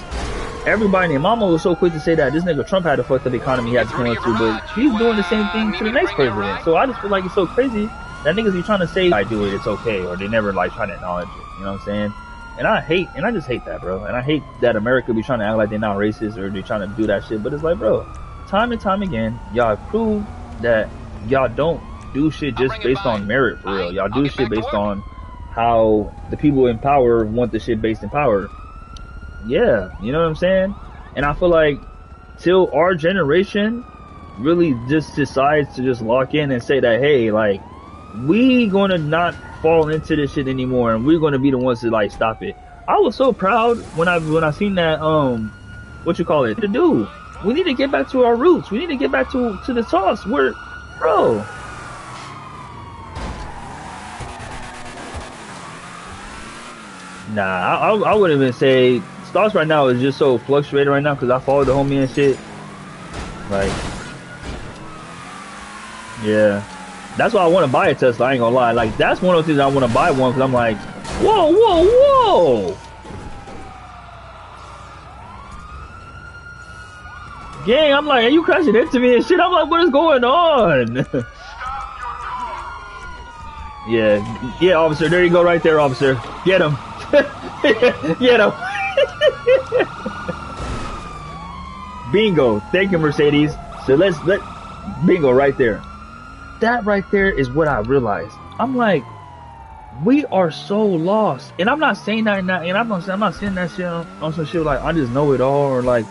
everybody and their mama was so quick to say that this nigga Trump had a fucked up economy he had to come up to, but he's doing the same thing to the next president. So I just feel like it's so crazy that niggas be trying to say I do it, it's okay, or they never like trying to acknowledge it. You know what I'm saying? And I just hate that, bro. And I hate that America be trying to act like they're not racist or they're trying to do that shit. But it's like, bro, time and time again, y'all prove that y'all don't do shit just based on merit, for real. Y'all do shit based on how the people in power want the shit based in power. Yeah, you know what I'm saying? And I feel like till our generation really just decides to just lock in and say that, hey, like, we gonna not fall into this shit anymore and we're gonna be the ones to like stop it. I was so proud when I seen that what you call it to do. We need to get back to our roots. We need to get back to the source. We're, bro. Nah, I wouldn't even say stocks right now is just so fluctuating right now because I follow the homie and shit. Like, yeah. That's why I want to buy a Tesla, I ain't gonna lie. Like, that's one of the things I want to buy one because I'm like, whoa, whoa, whoa! Gang, I'm like, are you crashing into me and shit? I'm like, what is going on? Yeah, officer, there you go right there, officer. Get him. Get him. Bingo. Thank you, Mercedes. So let bingo right there. That right there is what I realized. I'm like, we are so lost. And I'm not saying that, and I'm not saying that shit on some shit like I just know it all, or like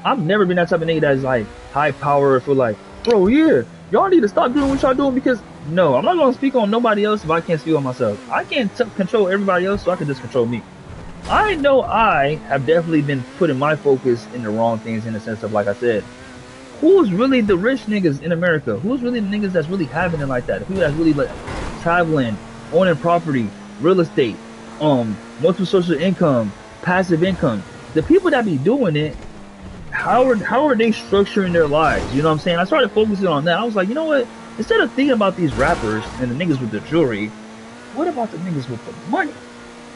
I've never been that type of nigga that's like high power for like, bro, yeah, y'all need to stop doing what y'all doing because no, I'm not gonna speak on nobody else if I can't speak on myself. I can't control everybody else, so I can just control me. I know I have definitely been putting my focus in the wrong things in the sense of, like I said, who's really the rich niggas in America? Who's really the niggas that's really having it like that? Who that's really like traveling, owning property, real estate, multiple sources of income, passive income? The people that be doing it, how are they structuring their lives? You know what I'm saying? I started focusing on that. I was like, you know what? Instead of thinking about these rappers and the niggas with the jewelry, what about the niggas with the money?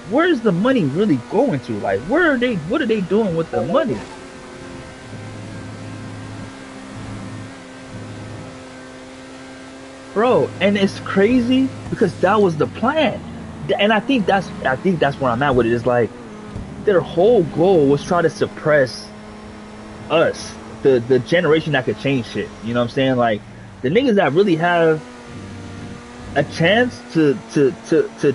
Where's the money really going to? Like, what are they doing with the money? Bro, and it's crazy because that was the plan. And I think that's where I'm at with it. It's like their whole goal was try to suppress us, the generation that could change shit. You know what I'm saying? Like the niggas that really have a chance to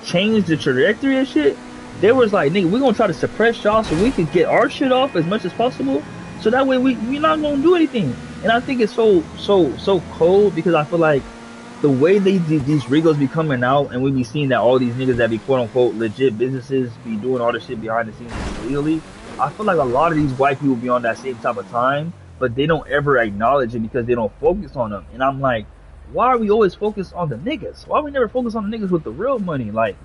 change the trajectory of shit, they was like, nigga, we're gonna try to suppress y'all so we can get our shit off as much as possible. So that way we're not gonna do anything. And I think it's so cold because I feel like the way these Regos be coming out and we be seeing that all these niggas that be quote unquote legit businesses be doing all this shit behind the scenes illegally, I feel like a lot of these white people be on that same type of time, but they don't ever acknowledge it because they don't focus on them. And I'm like, why are we always focused on the niggas? Why are we never focused on the niggas with the real money? Like,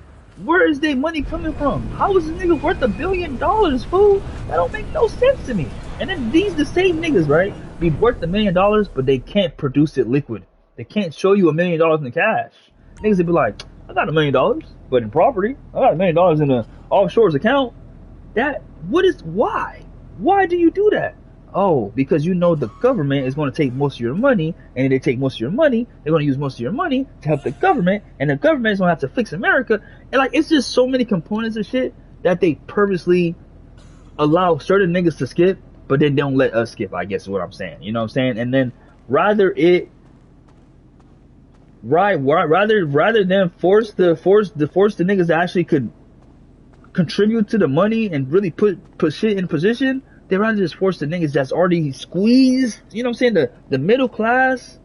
where is their money coming from? How is this nigga worth $1 billion, fool? That don't make no sense to me. And then the same niggas, right, be worth $1 million, but they can't produce it liquid. They can't show you $1 million in the cash. Niggas would be like, I got $1 million, but in property, I got $1 million in the offshore's account. That Why? Why do you do that? Oh, because you know the government is going to take most of your money, and if they take most of your money, they're going to use most of your money to help the government, and the government is going to have to fix America. And like, it's just so many components of shit that they purposely allow certain niggas to skip, but then don't let us skip, I guess is what I'm saying. You know what I'm saying? And then rather than force the niggas that actually could contribute to the money and really put shit in position, they rather just force the niggas that's already squeezed, you know what I'm saying, the middle class.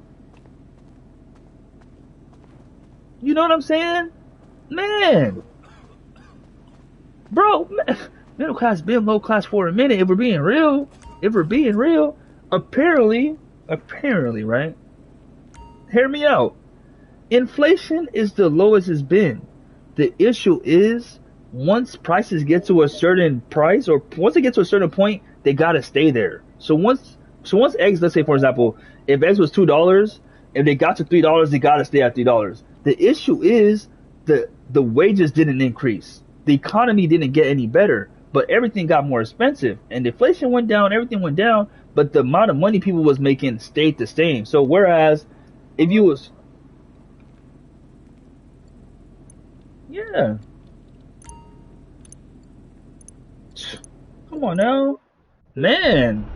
You know what I'm saying? Man. Bro, man, middle class been low class for a minute, if we're being real. Apparently, right? Hear me out. Inflation is the lowest it's been. The issue is, once prices get to a certain price, or once they get to a certain point, they gotta stay there. So once eggs, let's say for example, if eggs was $2, if they got to $3, they gotta stay at $3. The issue is the wages didn't increase. The economy didn't get any better, but everything got more expensive. And inflation went down, everything went down, but the amount of money people was making stayed the same. So whereas if you was, yeah. Come on now. Man.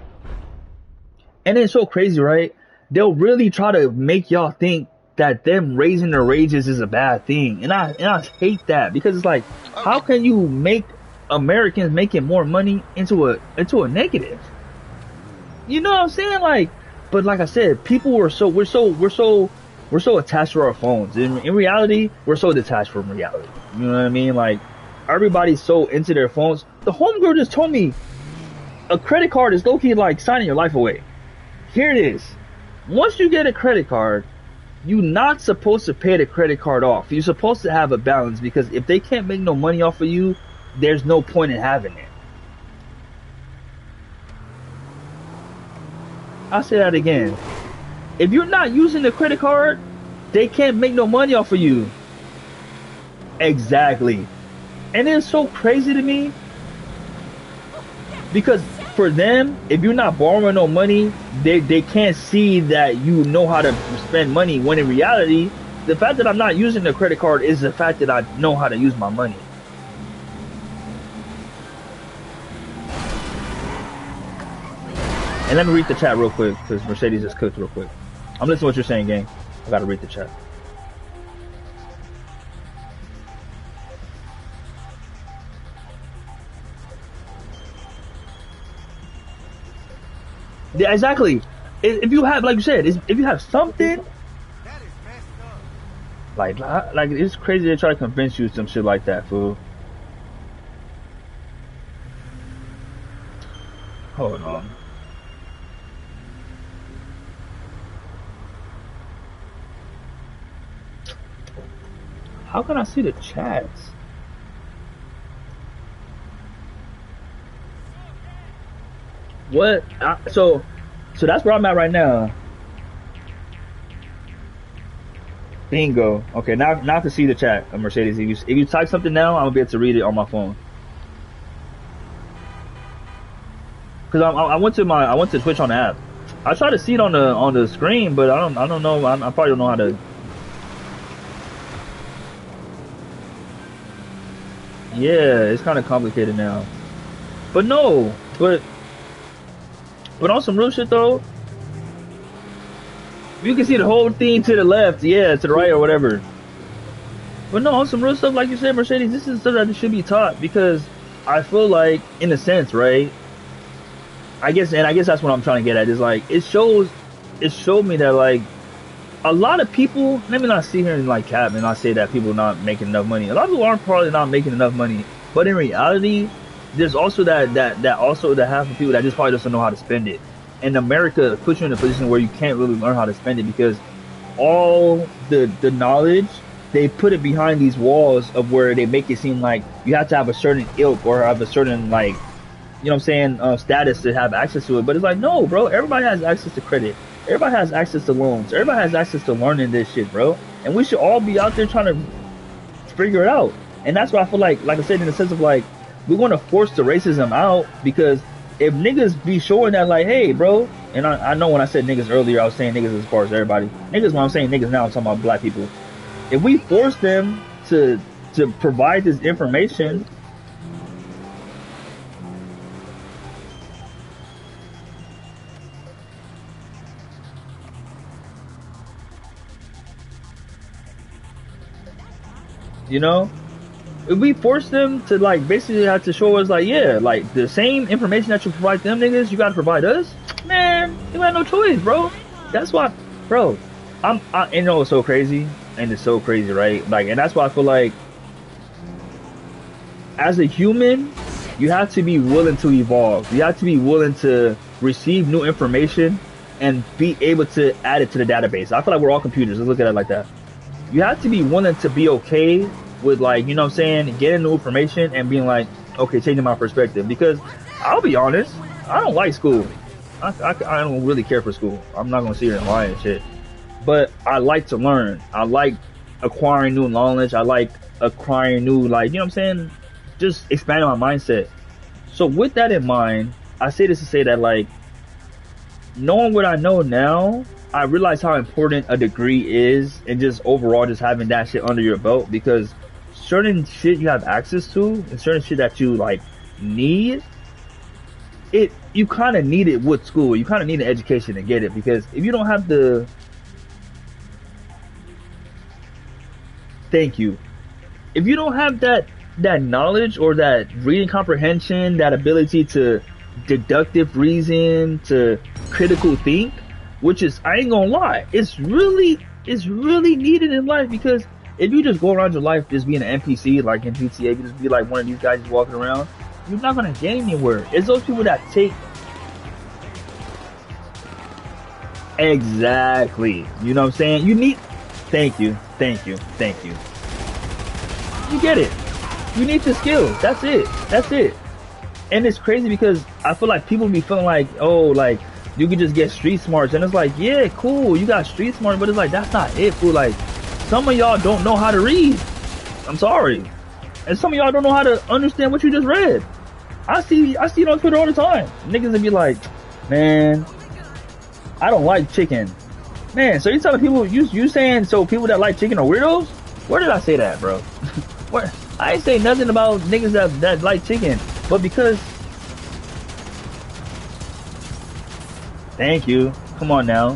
And it's so crazy, right? They'll really try to make y'all think that them raising their wages is a bad thing. And I hate that, because it's like, how can you make Americans making more money into a negative? You know what I'm saying? Like, but like I said, people we're so attached to our phones. In reality, we're so detached from reality. You know what I mean? Like, everybody's so into their phones. The homegirl just told me a credit card is low-key like signing your life away. Here it is. Once you get a credit card, you're not supposed to pay the credit card off. You're supposed to have a balance, because if they can't make no money off of you, there's no point in having it. I'll say that again. If you're not using the credit card, they can't make no money off of you. Exactly. And it's so crazy to me, because for them, if you're not borrowing no money, they can't see that you know how to spend money, when in reality, the fact that I'm not using the credit card is the fact that I know how to use my money. And let me read the chat real quick, because Mercedes just cooked real quick. I'm listening to what you're saying, gang. I gotta read the chat. Yeah, exactly. If you have, like you said, if you have something, That is messed up. like it's crazy to try to convince you some shit like that, fool. Hold on. How can I see the chats? What? So that's where I'm at right now. Bingo. Okay, now to see the chat, Mercedes. If you type something now, I'm gonna be able to read it on my phone. Cause I went to Twitch on the app. I tried to see it on the screen, but I don't know. I probably don't know how to. Yeah, it's kind of complicated now. But no, but on some real shit though, you can see the whole thing to the left, yeah, to the right or whatever. But no, on some real stuff, like you said, Mercedes, this is stuff that should be taught, because I feel like, in a sense, right? I guess that's what I'm trying to get at, is like, it showed me that, like, a lot of people, let me not sit here and like cap and not say that people are not making enough money. A lot of people aren't probably not making enough money, but in reality, there's also that half of people that just probably doesn't know how to spend it. And America puts you in a position where you can't really learn how to spend it, because all the knowledge, they put it behind these walls of where they make it seem like you have to have a certain ilk or have a certain, like, you know what I'm saying, status to have access to it. But it's like, no, bro, everybody has access to credit. Everybody has access to loans. Everybody has access to learning this shit, bro. And we should all be out there trying to figure it out. And that's why I feel like I said, in the sense of like, we're gonna force the racism out, because if niggas be showing that like, hey, bro, and I know when I said niggas earlier, I was saying niggas as far as everybody. Niggas, when I'm saying niggas now, I'm talking about black people. If we force them to provide this information, you know, if we force them to like basically have to show us like, yeah, like the same information that you provide them niggas, you gotta provide us, man, you got no choice, bro. That's why, bro, you know, it's so crazy, and it's so crazy, right? Like, and that's why I feel like as a human, you have to be willing to evolve. You have to be willing to receive new information and be able to add it to the database. I feel like we're all computers. Let's look at it like that. You have to be willing to be okay with, like, you know what I'm saying, getting new information and being like, okay, changing my perspective. Because I'll be honest, I don't like school. I don't really care for school. I'm not gonna sit here and lie and shit. But I like to learn. I like acquiring new knowledge. I like acquiring new, like, you know what I'm saying, just expanding my mindset. So with that in mind, I say this to say that, like, knowing what I know now, I realize how important a degree is, and just overall just having that shit under your belt, because certain shit you have access to and certain shit that you like need, you kind of need it with school. You kind of need an education to get it, because if you don't have the if you don't have that knowledge or that reading comprehension, that ability to deductive reason, to critical think, which is, I ain't gonna lie, it's really needed in life. Because if you just go around your life just being an NPC, like in GTA, you just be like one of these guys just walking around, you're not gonna get anywhere. It's those people that take exactly, you know what I'm saying, you need, thank you. You get it. You need the skills. That's it. And it's crazy because I feel like people be feeling like, oh, like, you could just get street smarts, and it's like, yeah, cool, you got street smarts, but it's like, that's not it, fool. Like, some of y'all don't know how to read. I'm sorry. And some of y'all don't know how to understand what you just read. I see it on Twitter all the time. Niggas will be like, man, I don't like chicken. Man, so you telling people, you saying so people that like chicken are weirdos? Where did I say that, bro? Where? I ain't say nothing about niggas that like chicken, but because, thank you. Come on now.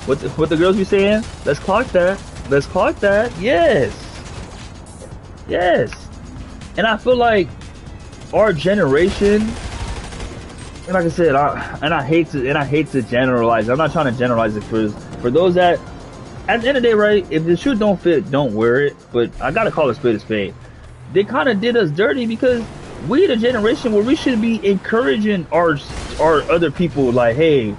What the girls be saying? Let's clock that. Yes. And I feel like our generation, and like I said, I hate to generalize. I'm not trying to generalize it for those that, at the end of the day, right, if the shoe don't fit, don't wear it. But I gotta call a spade a spade. They kind of did us dirty, because we the generation where we should be encouraging our other people, like, hey,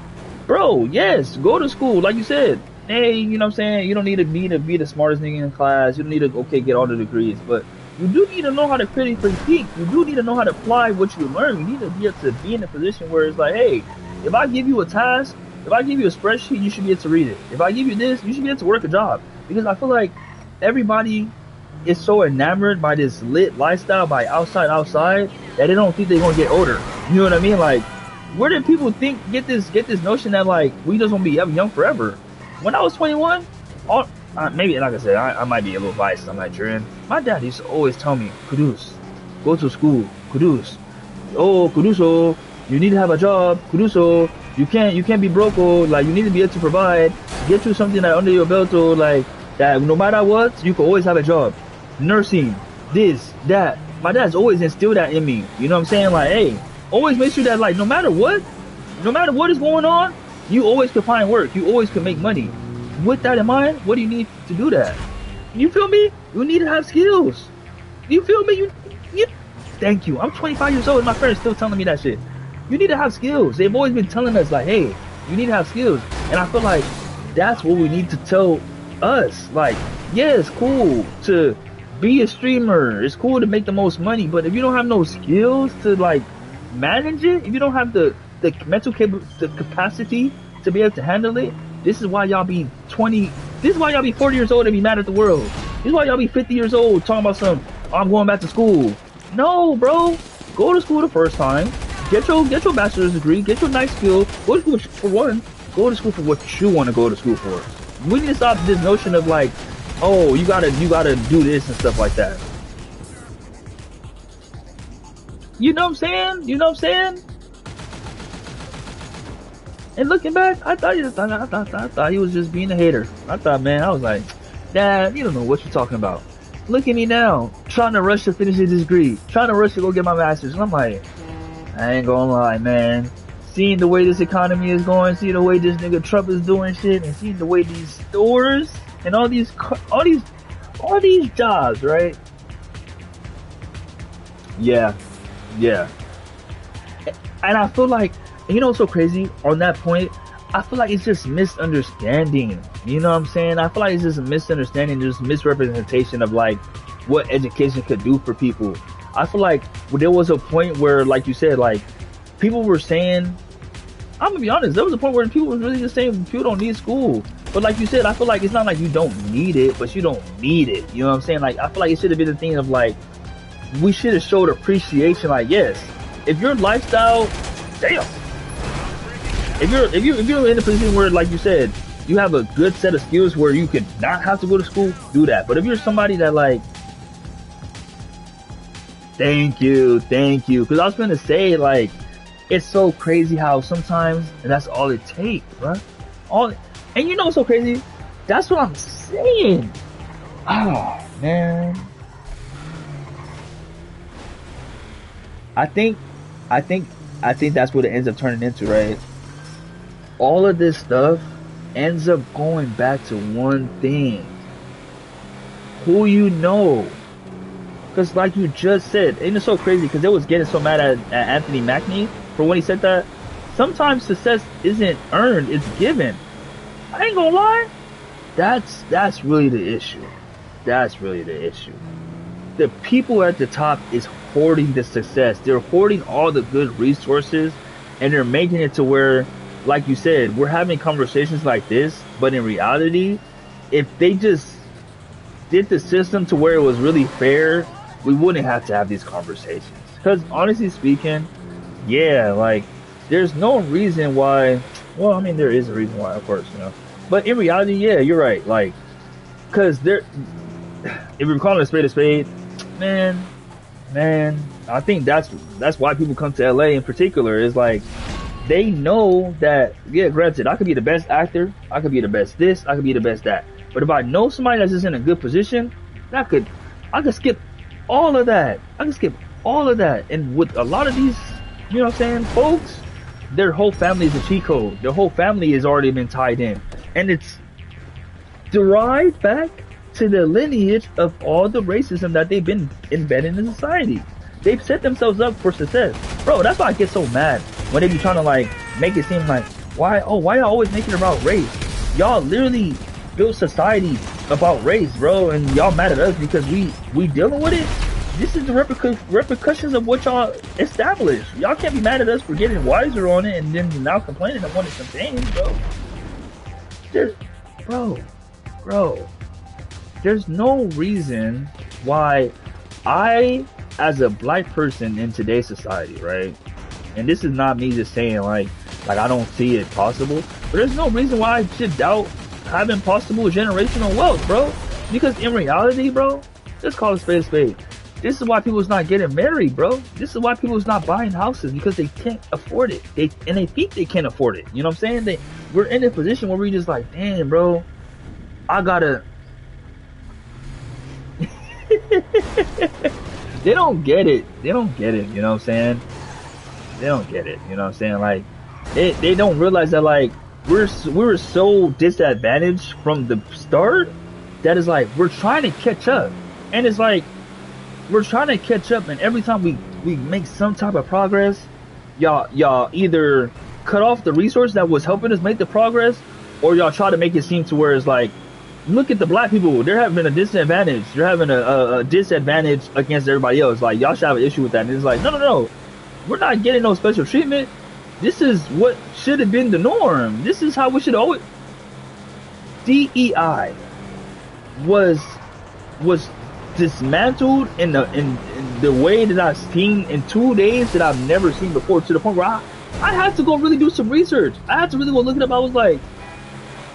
bro, yes, go to school, like you said. Hey, you know what I'm saying, you don't need to be the smartest nigga in class. You don't need to, get all the degrees, but you do need to know how to critically think. You do need to know how to apply what you learn. You need to be able to be in a position where it's like, hey, if I give you a task, if I give you a spreadsheet, you should be able to read it. If I give you this, you should be able to work a job. Because I feel like everybody is so enamored by this lit lifestyle, by outside, that they don't think they're gonna get older. You know what I mean? Like, where did people get this notion that, like, we just gonna be young forever? When I was 21, maybe, like I said, I might be a little biased, I'm Nigerian. My dad used to always tell me, Kudus, go to school, Kudus. Oh, Kuduso, you need to have a job, Kuduso. You can't be broke, oh, like, you need to be able to provide, get you something that under your belt, oh, like, that no matter what, you can always have a job. Nursing, this, that. My dad's always instilled that in me. You know what I'm saying? Like, hey, always make sure that, like, no matter what is going on, you always can find work. You always can make money. With that in mind, what do you need to do that? You feel me? You need to have skills. You feel me? Thank you. I'm 25 years old and my friends still telling me that shit. You need to have skills. They've always been telling us, like, hey, you need to have skills. And I feel like that's what we need to tell us. Like, yeah, it's cool to be a streamer. It's cool to make the most money. But if you don't have no skills to, like, manage it, if you don't have the mental capacity to be able to handle it, this is why y'all be 20. This is why y'all be 40 years old and be mad at the world. This is why y'all be 50 years old talking about I'm going back to school. No, bro. Go to school the first time. Get your bachelor's degree. Get your nice skill. Go to school for one. Go to school for what you want to go to school for. We need to stop this notion of like, oh, you gotta do this and stuff like that. You know what I'm saying? You know what I'm saying? And looking back, I thought he was just being a hater. I thought, man, I was like, Dad, you don't know what you're talking about. Look at me now, trying to rush to finish his degree, trying to rush to go get my master's. And I'm like, I ain't gonna lie, man. Seeing the way this economy is going, seeing the way this nigga Trump is doing shit, and seeing the way these stores and all these jobs, right? Yeah. And I feel like, you know what's so crazy on that point? I feel like it's just misunderstanding. You know what I'm saying? I feel like it's just a misunderstanding, just misrepresentation of like what education could do for people. I feel like there was a point where, like you said, like people were saying, I'm gonna be honest, there was a point where people were really just saying people don't need school. But like you said, I feel like it's not like you don't need it, but you don't need it. You know what I'm saying? Like I feel like it should have been a thing of like, we should have showed appreciation. Like, yes, if your lifestyle, damn. If you're in a position where, like you said, you have a good set of skills where you could not have to go to school, do that. But if you're somebody that like, thank you, because I was gonna say, like, it's so crazy how sometimes that's all it takes, right? And you know what's so crazy? That's what I'm saying. Oh man, I think that's what it ends up turning into, right? All of this stuff ends up going back to one thing. Who you know. Because like you just said, and it's so crazy because they was getting so mad at Anthony Mackie for when he said that. Sometimes success isn't earned, it's given. I ain't gonna lie. That's really the issue. That's really the issue. The people at the top is hoarding the success. They're hoarding all the good resources and they're making it to where, like you said, we're having conversations like this, but in reality, if they just did the system to where it was really fair, we wouldn't have to have these conversations. Because honestly speaking, yeah, like, there's no reason why, well, I mean, there is a reason why, of course, you know. But in reality, yeah, you're right. Like, because if you're calling a spade, man, I think that's why people come to LA in particular, is like, they know that, yeah, granted, I could be the best actor, I could be the best this, I could be the best that. But if I know somebody that's just in a good position, I could skip all of that. I can skip all of that. And with a lot of these, you know what I'm saying, folks, their whole family is a cheat code. Their whole family has already been tied in. And it's derived back to the lineage of all the racism that they've been embedded in society. They've set themselves up for success. Bro, that's why I get so mad when they be trying to like make it seem like, why y'all always make it about race? Y'all literally built society about race, bro, and y'all mad at us because we dealing with it. This is the repercussions of what y'all established. Y'all can't be mad at us for getting wiser on it and then now complaining and wanting some change, bro. Bro, there's no reason why I, as a black person in today's society, right? And this is not me just saying like I don't see it possible, but there's no reason why I should doubt having possible generational wealth, bro. Because in reality, bro, let's call a spade a spade. This is why people's not getting married, bro. This is why people's not buying houses, because they can't afford it. They think they can't afford it. You know what I'm saying? We're in a position where we just like, damn, bro, I gotta. They don't get it. You know what I'm saying? They don't get it. You know what I'm saying? Like, they don't realize that like we were so disadvantaged from the start that is like we're trying to catch up, and it's like we're trying to catch up, and every time we make some type of progress, y'all either cut off the resource that was helping us make the progress, or y'all try to make it seem to where it's like, look at the black people, they're having a disadvantage, they're having a disadvantage against everybody else. Like, y'all should have an issue with that. And it's like, no, we're not getting no special treatment. This is what should have been the norm. This is how we should always. DEI was dismantled in the way that I've seen in 2 days that I've never seen before, to the point where I had to go really do some research. I had to really go look it up. I was like,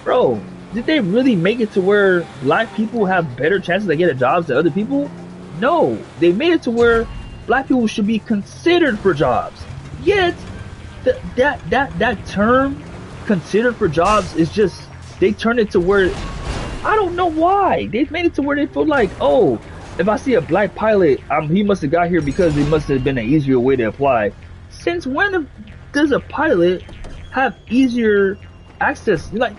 bro, did they really make it to where black people have better chances to get jobs than other people? No, they made it to where black people should be considered for jobs. Yet, that term, considered for jobs, is just, they turned it to where, I don't know why. They've made it to where they feel like, oh, if I see a black pilot, he must have got here because it must have been an easier way to apply. Since when does a pilot have easier access? Like,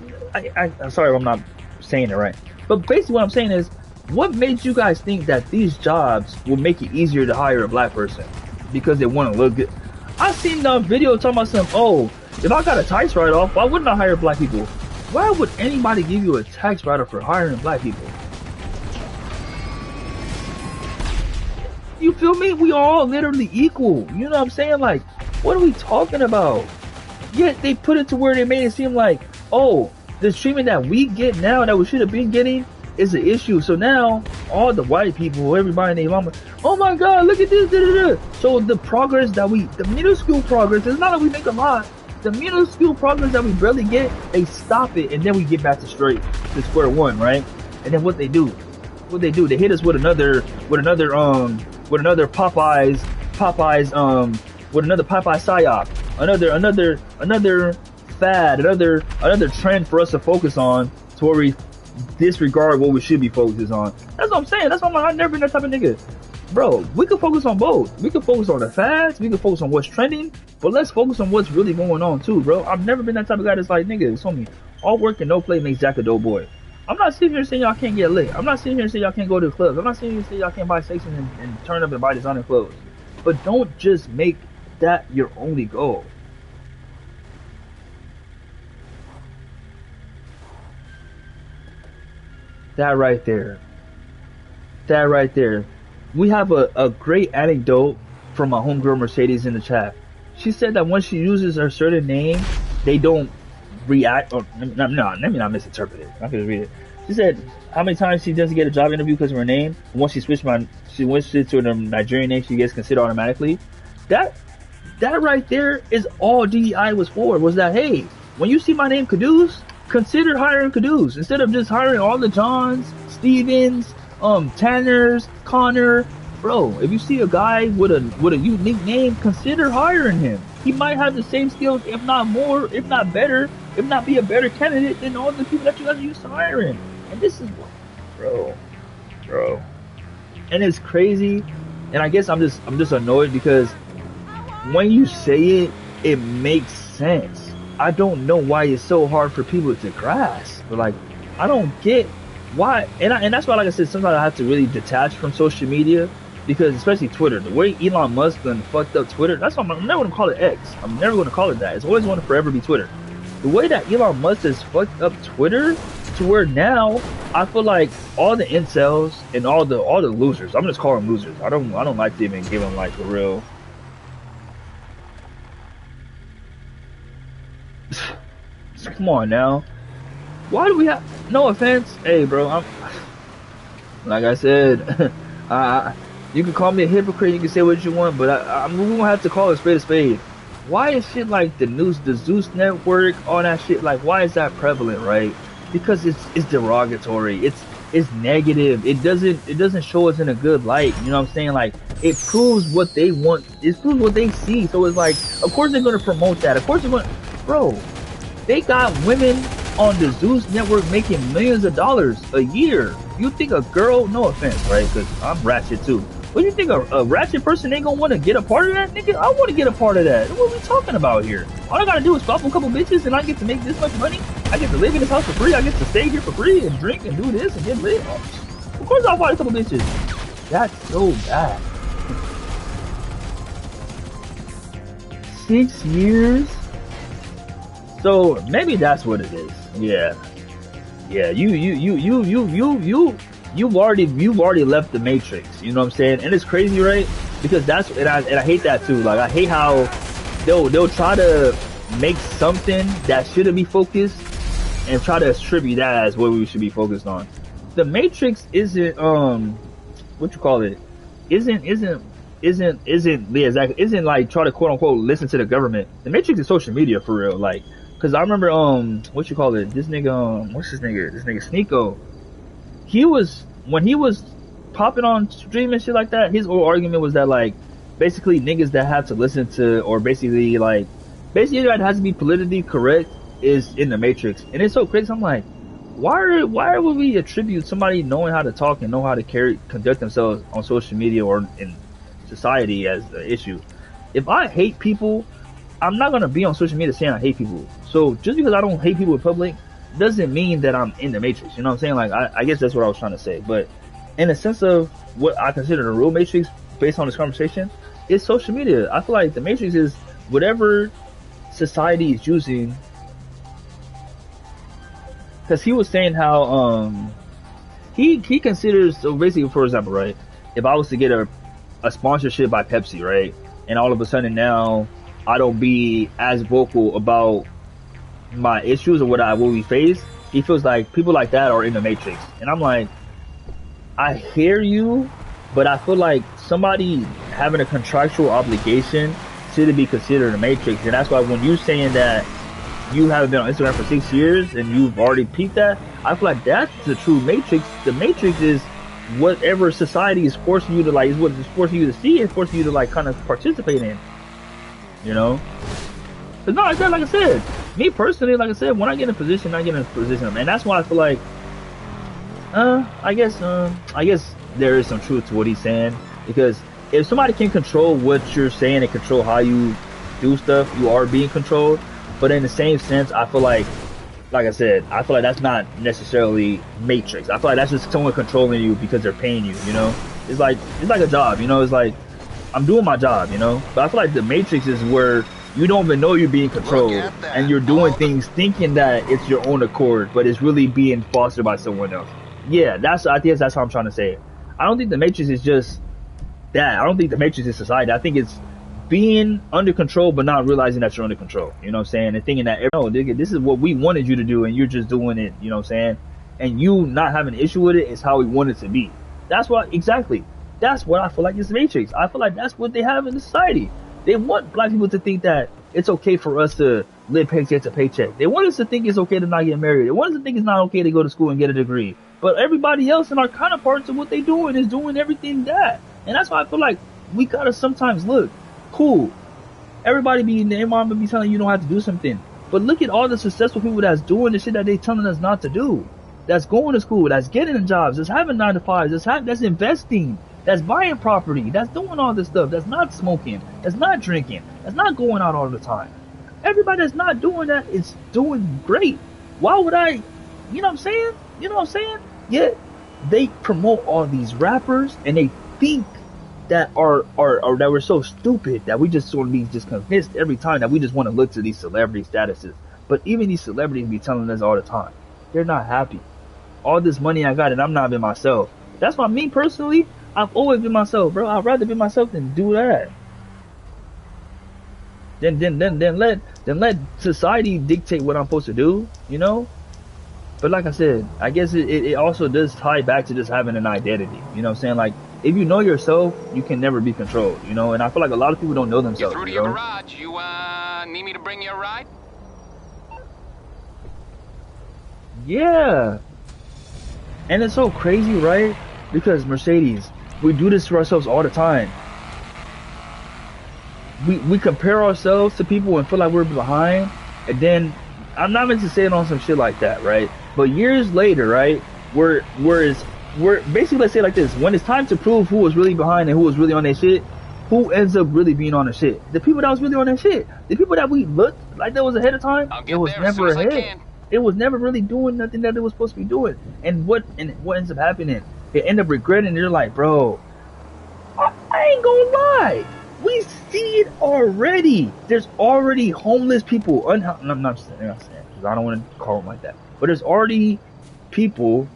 I'm sorry if I'm not saying it right, but basically what I'm saying is, what made you guys think that these jobs will make it easier to hire a black person because they want to look good? I seen a video talking about something, oh, if I got a tax write-off, why wouldn't I hire black people? Why would anybody give you a tax write-off for hiring black people? You feel me? We are all literally equal. You know what I'm saying? Like, what are we talking about? Yet they put it to where they made it seem like, oh, the treatment that we get now that we should have been getting is an issue. So now all the white people, everybody named mama, oh my god, look at this, da, da, da. So the progress that the minuscule progress, it's not that we make a lot, the minuscule progress that we barely get, they stop it, and then we get back to square one, right? And then what they do, they hit us with another Popeyes, with another Popeye psyop, another fad, another trend for us to focus on, to where we disregard what we should be focused on. That's what I'm saying. That's why I'm like, I've never been that type of nigga. Bro, we can focus on both. We can focus on the fads, we can focus on what's trending, but let's focus on what's really going on too, bro. I've never been that type of guy that's like, nigga, it's on me. All work and no play makes Jack a dope boy. I'm not sitting here saying y'all can't get lit. I'm not sitting here saying y'all can't go to the clubs. I'm not sitting here saying y'all can't buy sections and turn up and buy designer clothes. But don't just make that your only goal. That right there. We have a great anecdote from my homegirl Mercedes in the chat. She said that when she uses her certain name, they don't react. Or no, let me not misinterpret it. I can just read it. She said how many times she doesn't get a job interview because of her name. Once she switched it to the Nigerian name, she gets considered automatically. That right there is all DEI was for. Was that, hey, when you see my name Caduce, consider hiring Caduce instead of just hiring all the Johns, Stevens, Tanners, Connor. Bro, if you see a guy with a unique name, consider hiring him. He might have the same skills, if not more, if not better, if not be a better candidate than all the people that you guys are used to hiring. And this is, bro. And it's crazy. And I guess I'm just annoyed because when you say it, it makes sense. I don't know why it's so hard for people to grasp. But like, I don't get why. And that's why, like I said, sometimes I have to really detach from social media, because especially Twitter, the way Elon Musk done fucked up Twitter, that's why I'm never going to call it X. I'm never going to call it that. It's always going to forever be Twitter. The way that Elon Musk has fucked up Twitter to where now I feel like all the incels and all the losers, I'm just calling them losers. I don't like to even give them like a real. Come on now. Why do we have, no offense, hey bro, like I said, you can call me a hypocrite, you can say what you want, but we're gonna have to call a spade. Why is shit like the Zeus network, all that shit, like why is that prevalent, right? Because it's derogatory, it's negative, it doesn't show us in a good light, you know what I'm saying? Like, it proves what they want, it proves what they see, so it's like, of course they're gonna promote that, of course they're gonna, bro, they got women on the Zeus network making millions of dollars a year. You think a girl, no offense, right? Because I'm ratchet too. But you think a ratchet person ain't gonna want to get a part of that? Nigga, I want to get a part of that. What are we talking about here? All I gotta do is fuck a couple bitches and I get to make this much money. I get to live in this house for free. I get to stay here for free and drink and do this and get lit. Of course I'll fight a couple bitches. That's so bad. 6 years? So maybe that's what it is. Yeah. You've already left the matrix. You know what I'm saying? And it's crazy, right? Because and I hate that too. Like, I hate how they'll try to make something that shouldn't be focused and try to attribute that as what we should be focused on. The matrix isn't what you call it, isn't the exact, isn't like try to quote unquote listen to the government. The Matrix is social media for real, like, cause I remember what you call it, this nigga what's this nigga Sneeko, when he was popping on stream and shit like that, his whole argument was that like basically niggas that have to listen to, or basically that has to be politically correct is in the Matrix. And it's so crazy. I'm like, why would we attribute somebody knowing how to talk and know how to conduct themselves on social media or in society as an issue? If I hate people, I'm not gonna be on social media saying I hate people. So just because I don't hate people in public doesn't mean that I'm in the Matrix. You know what I'm saying? Like, I guess that's what I was trying to say. But in the sense of what I consider the real Matrix based on this conversation is social media. I feel like the Matrix is whatever society is using. Because he was saying how he considers, so basically, for example, right, if I was to get a sponsorship by Pepsi, right, and all of a sudden now I don't be as vocal about my issues or what we face, he feels like people like that are in the Matrix. And I'm like, I hear you, but I feel like somebody having a contractual obligation should be considered a Matrix. And that's why when you're saying that you haven't been on Instagram for 6 years and you've already peaked that, I feel like that's the true Matrix. The Matrix is whatever society is forcing you to like, is what it's forcing you to see and forcing you to like kind of participate in, you know? But no, like I said, me personally, like I said, when I get in a position, I get in a position, and that's why I feel like, I guess there is some truth to what he's saying, because if somebody can control what you're saying and control how you do stuff, you are being controlled. But in the same sense, I feel like I said, I feel like that's not necessarily Matrix. I feel like that's just someone controlling you because they're paying you, you know? It's like a job, you know? It's like, I'm doing my job, you know? But I feel like the Matrix is where you don't even know you're being controlled and you're doing things thinking that it's your own accord, but it's really being fostered by someone else. Yeah, I guess that's how I'm trying to say it. I don't think the Matrix is just that. I don't think the Matrix is society. I think it's being under control but not realizing that you're under control, you know what I'm saying, and thinking that, no, nigga, this is what we wanted you to do and you're just doing it, you know what I'm saying, and you not having an issue with it is how we want it to be. That's what I feel like is the Matrix. I feel like that's what they have in the society. They want black people to think that it's okay for us to live paycheck to paycheck. They want us to think it's okay to not get married. They want us to think it's not okay to go to school and get a degree. But everybody else in our counterparts of what they doing is doing everything that. And that's why I feel like we gotta sometimes look. Cool. Everybody their mom be telling you don't have to do something. But look at all the successful people that's doing the shit that they telling us not to do. That's going to school, that's getting jobs, that's having 9 to 5s, that's investing, that's buying property, that's doing all this stuff, that's not smoking, that's not drinking, that's not going out all the time. Everybody that's not doing that is doing great. Why would I, you know what I'm saying? You know what I'm saying? Yet they promote all these rappers and they think that are that we're so stupid that we just sort of be just convinced every time that we just want to look to these celebrity statuses. But even these celebrities be telling us all the time, they're not happy. All this money I got and I'm not being myself. That's why me personally, I've always been myself, bro. I'd rather be myself than do that. Then let society dictate what I'm supposed to do, you know? But like I said, I guess it also does tie back to just having an identity. You know what I'm saying? Like, if you know yourself, you can never be controlled, you know? And I feel like a lot of people don't know themselves, You're through to your garage. You, need me to bring you a ride? Yeah. And it's so crazy, right? Because Mercedes, we do this to ourselves all the time. We compare ourselves to people and feel like we're behind. And then, I'm not meant to say it on some shit like that, right? But years later, right? We're basically, let's say it like this: when it's time to prove who was really behind and who was really on that shit, who ends up really being on the shit? The people that was really on that shit. The people that we looked like that was ahead of time, it was never ahead. It was never really doing nothing that it was supposed to be doing. And what ends up happening? They end up regretting. They're like, bro, I ain't gonna lie. We see it already. There's already homeless people. I'm not saying, because I don't want to call them like that. But there's already people.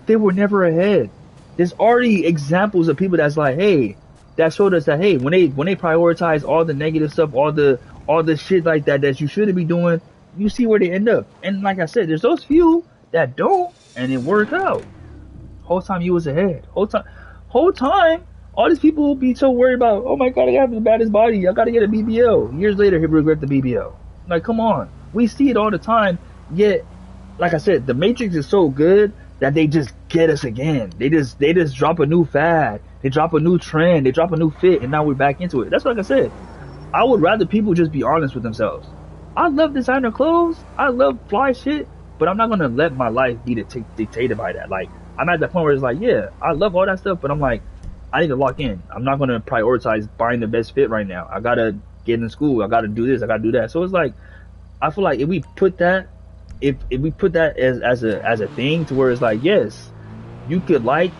They were never ahead. There's already examples of people that's like, hey, that showed us that, hey, when they prioritize all the negative stuff, all the shit like that you shouldn't be doing, you see where they end up. And like I said, there's those few that don't, and it worked out. Whole time you was ahead. Whole whole time, all these people will be so worried about, oh my god, I have the baddest body, I gotta get a BBL. Years later, he'll regret the BBL. Like, come on. We see it all the time, yet, like I said, the Matrix is so good that they just get us again. They just drop a new fad. They drop a new trend. They drop a new fit, and now we're back into it. That's like I said. I would rather people just be honest with themselves. I love designer clothes. I love fly shit, but I'm not gonna let my life be dictated by that. Like, I'm at that point where it's like, yeah, I love all that stuff, but I'm like, I need to lock in. I'm not gonna prioritize buying the best fit right now. I gotta get in school. I gotta do this. I gotta do that. So it's like, I feel like if we put that, if we put that as a thing to where it's like, yes, you could like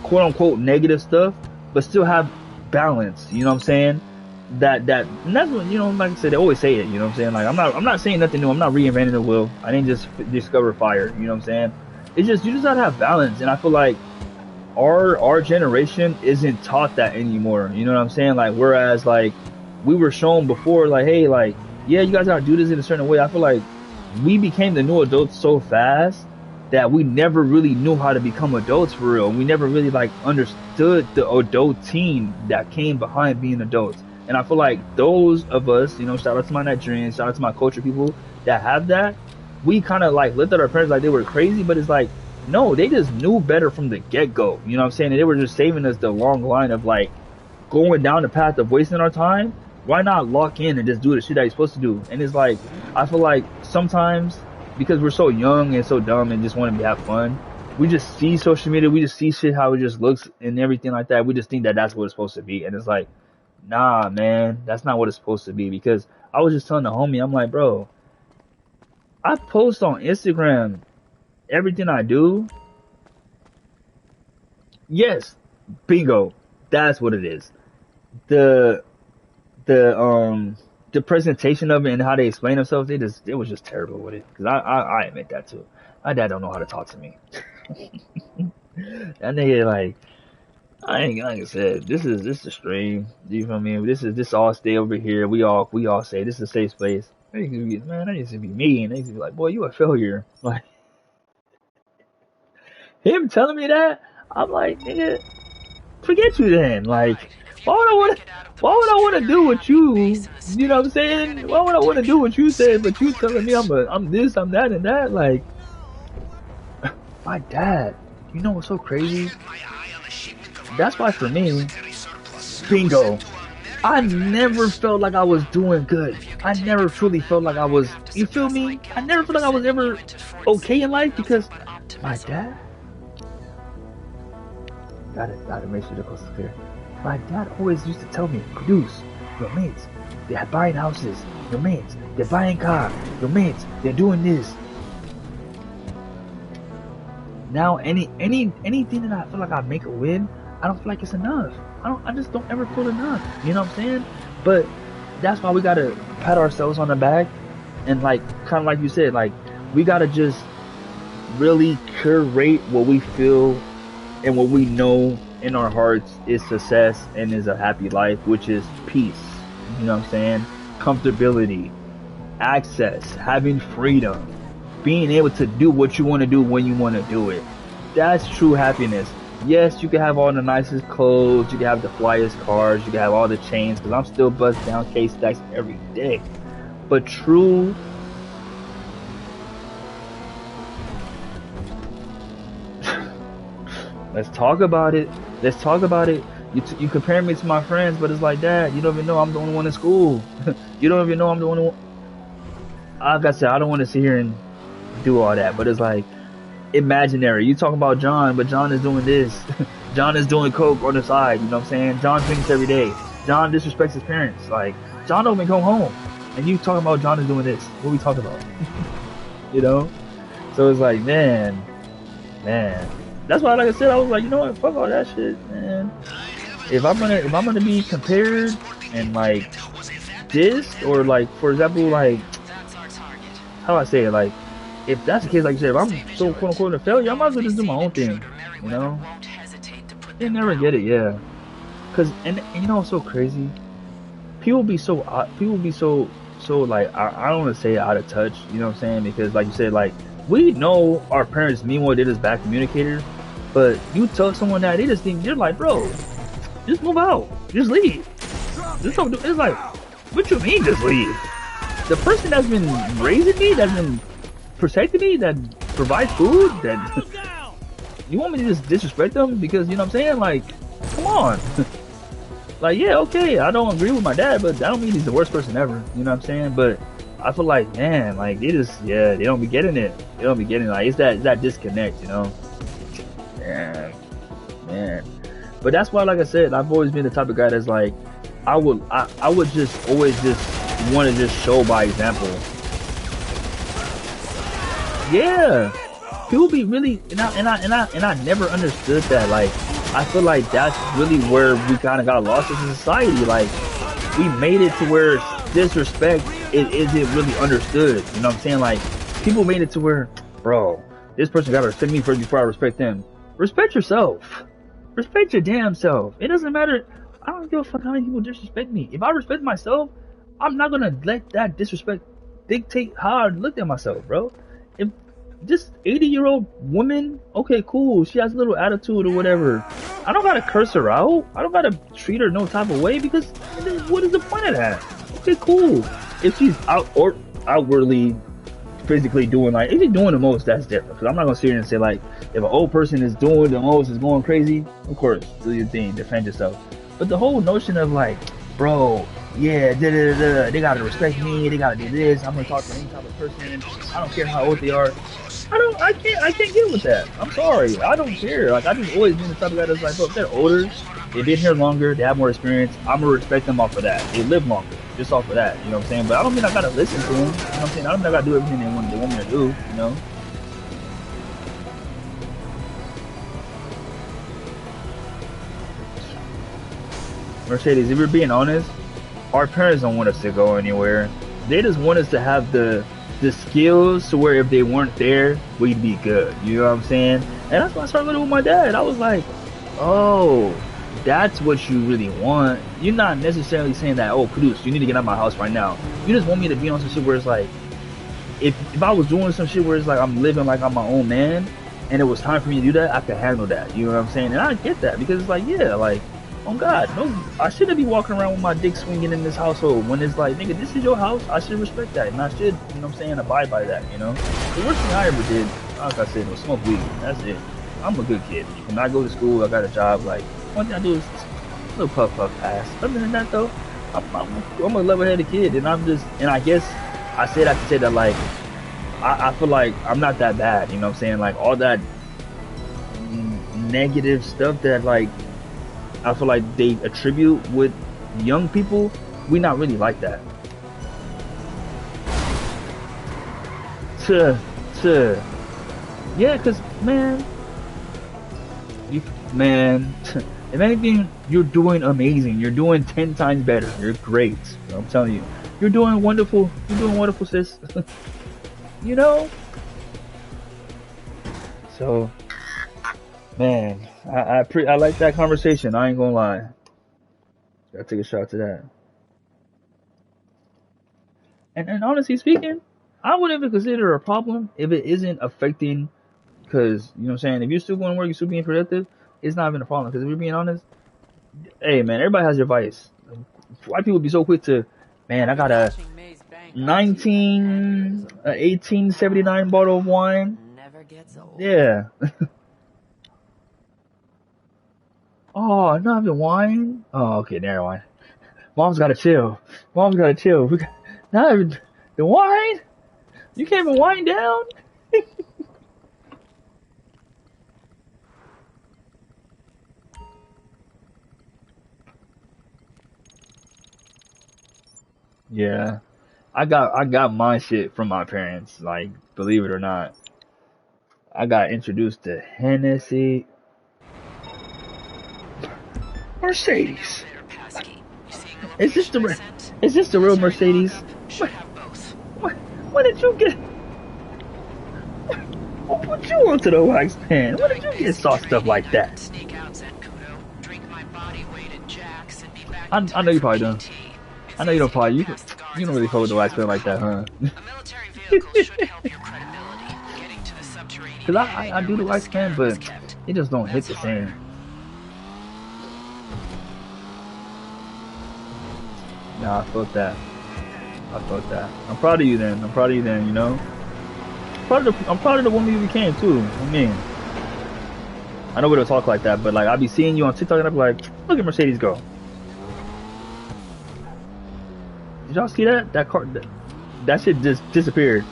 quote unquote negative stuff, but still have balance. You know what I'm saying? And that's what, you know, like I said, they always say it. You know what I'm saying? Like, I'm not saying nothing new. I'm not reinventing the wheel. I didn't just discover fire. You know what I'm saying? It's just, you just gotta have balance. And I feel like our generation isn't taught that anymore. You know what I'm saying? Like, whereas like we were shown before, like, hey, like, yeah, you guys gotta do this in a certain way. I feel like we became the new adults so fast that we never really knew how to become adults for real. We never really like understood the adult team that came behind being adults. And I feel like those of us, you know, shout out to my Nigerians, shout out to my culture people that have that, we kind of like looked at our parents like they were crazy, but it's like, no, they just knew better from the get-go. You know what I'm saying? And they were just saving us the long line of like going down the path of wasting our time. Why not lock in and just do the shit that you're supposed to do? And it's like, I feel like sometimes because we're so young and so dumb and just want to have fun, we just see social media, we just see shit how it just looks and everything like that. We just think that that's what it's supposed to be. And it's like, nah, man, that's not what it's supposed to be. Because I was just telling the homie, I'm like, bro, I post on Instagram everything I do. Yes, bingo, that's what it is. The presentation of it and how they explain themselves, it was just terrible with it. Cause I admit that too. My dad don't know how to talk to me. That nigga, like, like I said, this is a stream. You feel me? This all stay over here. We all say this is a safe space. Man, that used to be me, and they used to be like, boy, you a failure. Like, him telling me that, I'm like, nigga, forget you then. Like, why would I want to do what you know what I'm saying? Why would I want to do what you said, but you telling me I'm this, I'm that, and that? Like, my dad, you know what's so crazy? That's why for me, bingo, I never felt like I was doing good. I never truly felt like I was, you feel me? I never felt like I was ever okay in life because my dad, gotta make sure the coast is clear. My dad always used to tell me, produce, your mates, they're buying houses, your mates, they're buying cars, your mates, they're doing this. Now anything that I feel like I make a win, I don't feel like it's enough. I just don't ever feel enough. You know what I'm saying? But that's why we gotta pat ourselves on the back and like kinda like you said, like we gotta just really curate what we feel and what we know in our hearts is success and is a happy life, which is peace. You know what I'm saying? Comfortability, access, having freedom, being able to do what you want to do when you want to do it. That's true happiness. Yes, you can have all the nicest clothes, you can have the flyest cars, you can have all the chains, because I'm still bust down K-Stacks every day. But true let's talk about it. Let's talk about it. You compare me to my friends, but it's like, Dad, you don't even know I'm the only one in school. You don't even know I'm the only one. Like I said, I don't want to sit here and do all that, but it's like imaginary. You talk about John, but John is doing this. John is doing coke on the side. You know what I'm saying? John drinks every day. John disrespects his parents. Like, John don't even come home. And you talking about John is doing this. What are we talking about? You know? So it's like, man. That's why, like I said, I was like, you know what? Fuck all that shit, man. If I'm gonna be compared and like this, or like, for example, like, how do I say it? Like, if that's the case, like you said, if I'm so quote unquote a failure, I might as well just do my own thing. You know? They never get it, yeah. Cause and you know what's so crazy? People be so like I don't want to say out of touch. You know what I'm saying? Because like you said, like we know our parents meanwhile they're just bad communicators, But you tell someone that, they just think, you're like, bro, just move out. Just leave. Just don't do, it's like, what you mean just leave? The person that's been raising me, that's been protecting me, that provides food, that you want me to just disrespect them because, you know what I'm saying? Like, come on. Like, yeah, okay, I don't agree with my dad, but that don't mean he's the worst person ever. You know what I'm saying? But I feel like, man, like, they just, yeah, they don't be getting it. They don't be getting it. Like, it's that disconnect, you know? Man. But that's why, like I said, I've always been the type of guy that's like, I would just always just want to just show by example. Yeah, people be really, and I never understood that. Like, I feel like that's really where we kind of got lost as a society. Like, we made it to where disrespect it isn't really understood. You know what I'm saying? Like, people made it to where, bro, this person gotta respect me first before I respect them. Respect yourself. Respect your damn self. It doesn't matter. I don't give a fuck how many people disrespect me. If I respect myself, I'm not gonna let that disrespect dictate how I look at myself, bro. If this 80-year-old woman, okay, cool, she has a little attitude or whatever, I don't gotta curse her out. I don't gotta treat her no type of way because what is the point of that? Okay, cool. If she's outwardly physically doing, like, if she's doing the most, that's different. Because I'm not gonna sit here and say, like, if an old person is doing the most, is going crazy, of course, do your thing, defend yourself. But the whole notion of, like, bro, yeah, they gotta respect me, they gotta do this, I'm gonna talk to any type of person, I don't care how old they are. I can't get with that. I'm sorry, I don't care. Like, I just always been the type of guy that's like, look, they're older, they've been here longer, they have more experience, I'm gonna respect them off of that. They live longer, just off of that, you know what I'm saying? But I don't mean I gotta listen to them, you know what I'm saying? I don't mean I gotta do everything they want me to do, you know? Mercedes, if we're being honest, our parents don't want us to go anywhere. They just want us to have the skills to where if they weren't there, we'd be good. You know what I'm saying? And that's why I started living with my dad. I was like, oh, that's what you really want. You're not necessarily saying that, oh, Kudus, you need to get out of my house right now. You just want me to be on some shit where it's like, if I was doing some shit where it's like I'm living like I'm my own man, and it was time for me to do that, I could handle that. You know what I'm saying? And I get that because it's like, yeah, like, oh God, no, I shouldn't be walking around with my dick swinging in this household when it's like, nigga, this is your house. I should respect that, and I should, you know what I'm saying, abide by that, you know? The worst thing I ever did, like I said, was smoke weed. That's it. I'm a good kid. When I go to school, I got a job, like, one thing I do is a little puff pass. Other than that, though, I'm a level-headed kid, and I guess I say that to say that, like, I feel like I'm not that bad, you know what I'm saying? Like, all that negative stuff that, like, I feel like they attribute with young people, we not really like that. Yeah, cause man, if anything, you're doing amazing. You're doing 10 times better. You're great. I'm telling you, you're doing wonderful. You're doing wonderful, sis. You know. So, man, I like that conversation. I ain't gonna lie. Gotta take a shot to that. And honestly speaking, I wouldn't even consider it a problem if it isn't affecting, because, you know what I'm saying, if you're still going to work, you're still being productive, it's not even a problem. Because if you're being honest, hey man, everybody has their vice. White people be so quick to, man, I got a 1879 bottle of wine. Never gets old. Yeah. Oh, not having wine? Oh, okay, never mind. Mom's gotta chill. We got not having the wine? You can't even wind down? Yeah. I got my shit from my parents, like, believe it or not. I got introduced to Hennessy. Mercedes. Is this the real Mercedes? When did you get? What put you onto the wax pan? When did you get sauced up like that? I know you probably don't. I know you don't probably. You don't really hold the wax pan like that, huh? Cause I do the wax pan, but It just don't hit the same. Nah, I felt that. I felt that. I'm proud of you then. I'm proud of you then, you know? I'm proud of the woman you became too. I mean, I know we don't talk like that, but like I be seeing you on TikTok and I'm like, look at Mercedes go. Did y'all see that? That car, that shit just disappeared.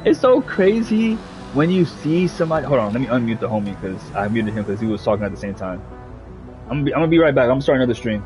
It's so crazy when you see somebody. Hold on, let me unmute the homie because I muted him because he was talking at the same time. I'm gonna be right back. I'm gonna start another stream.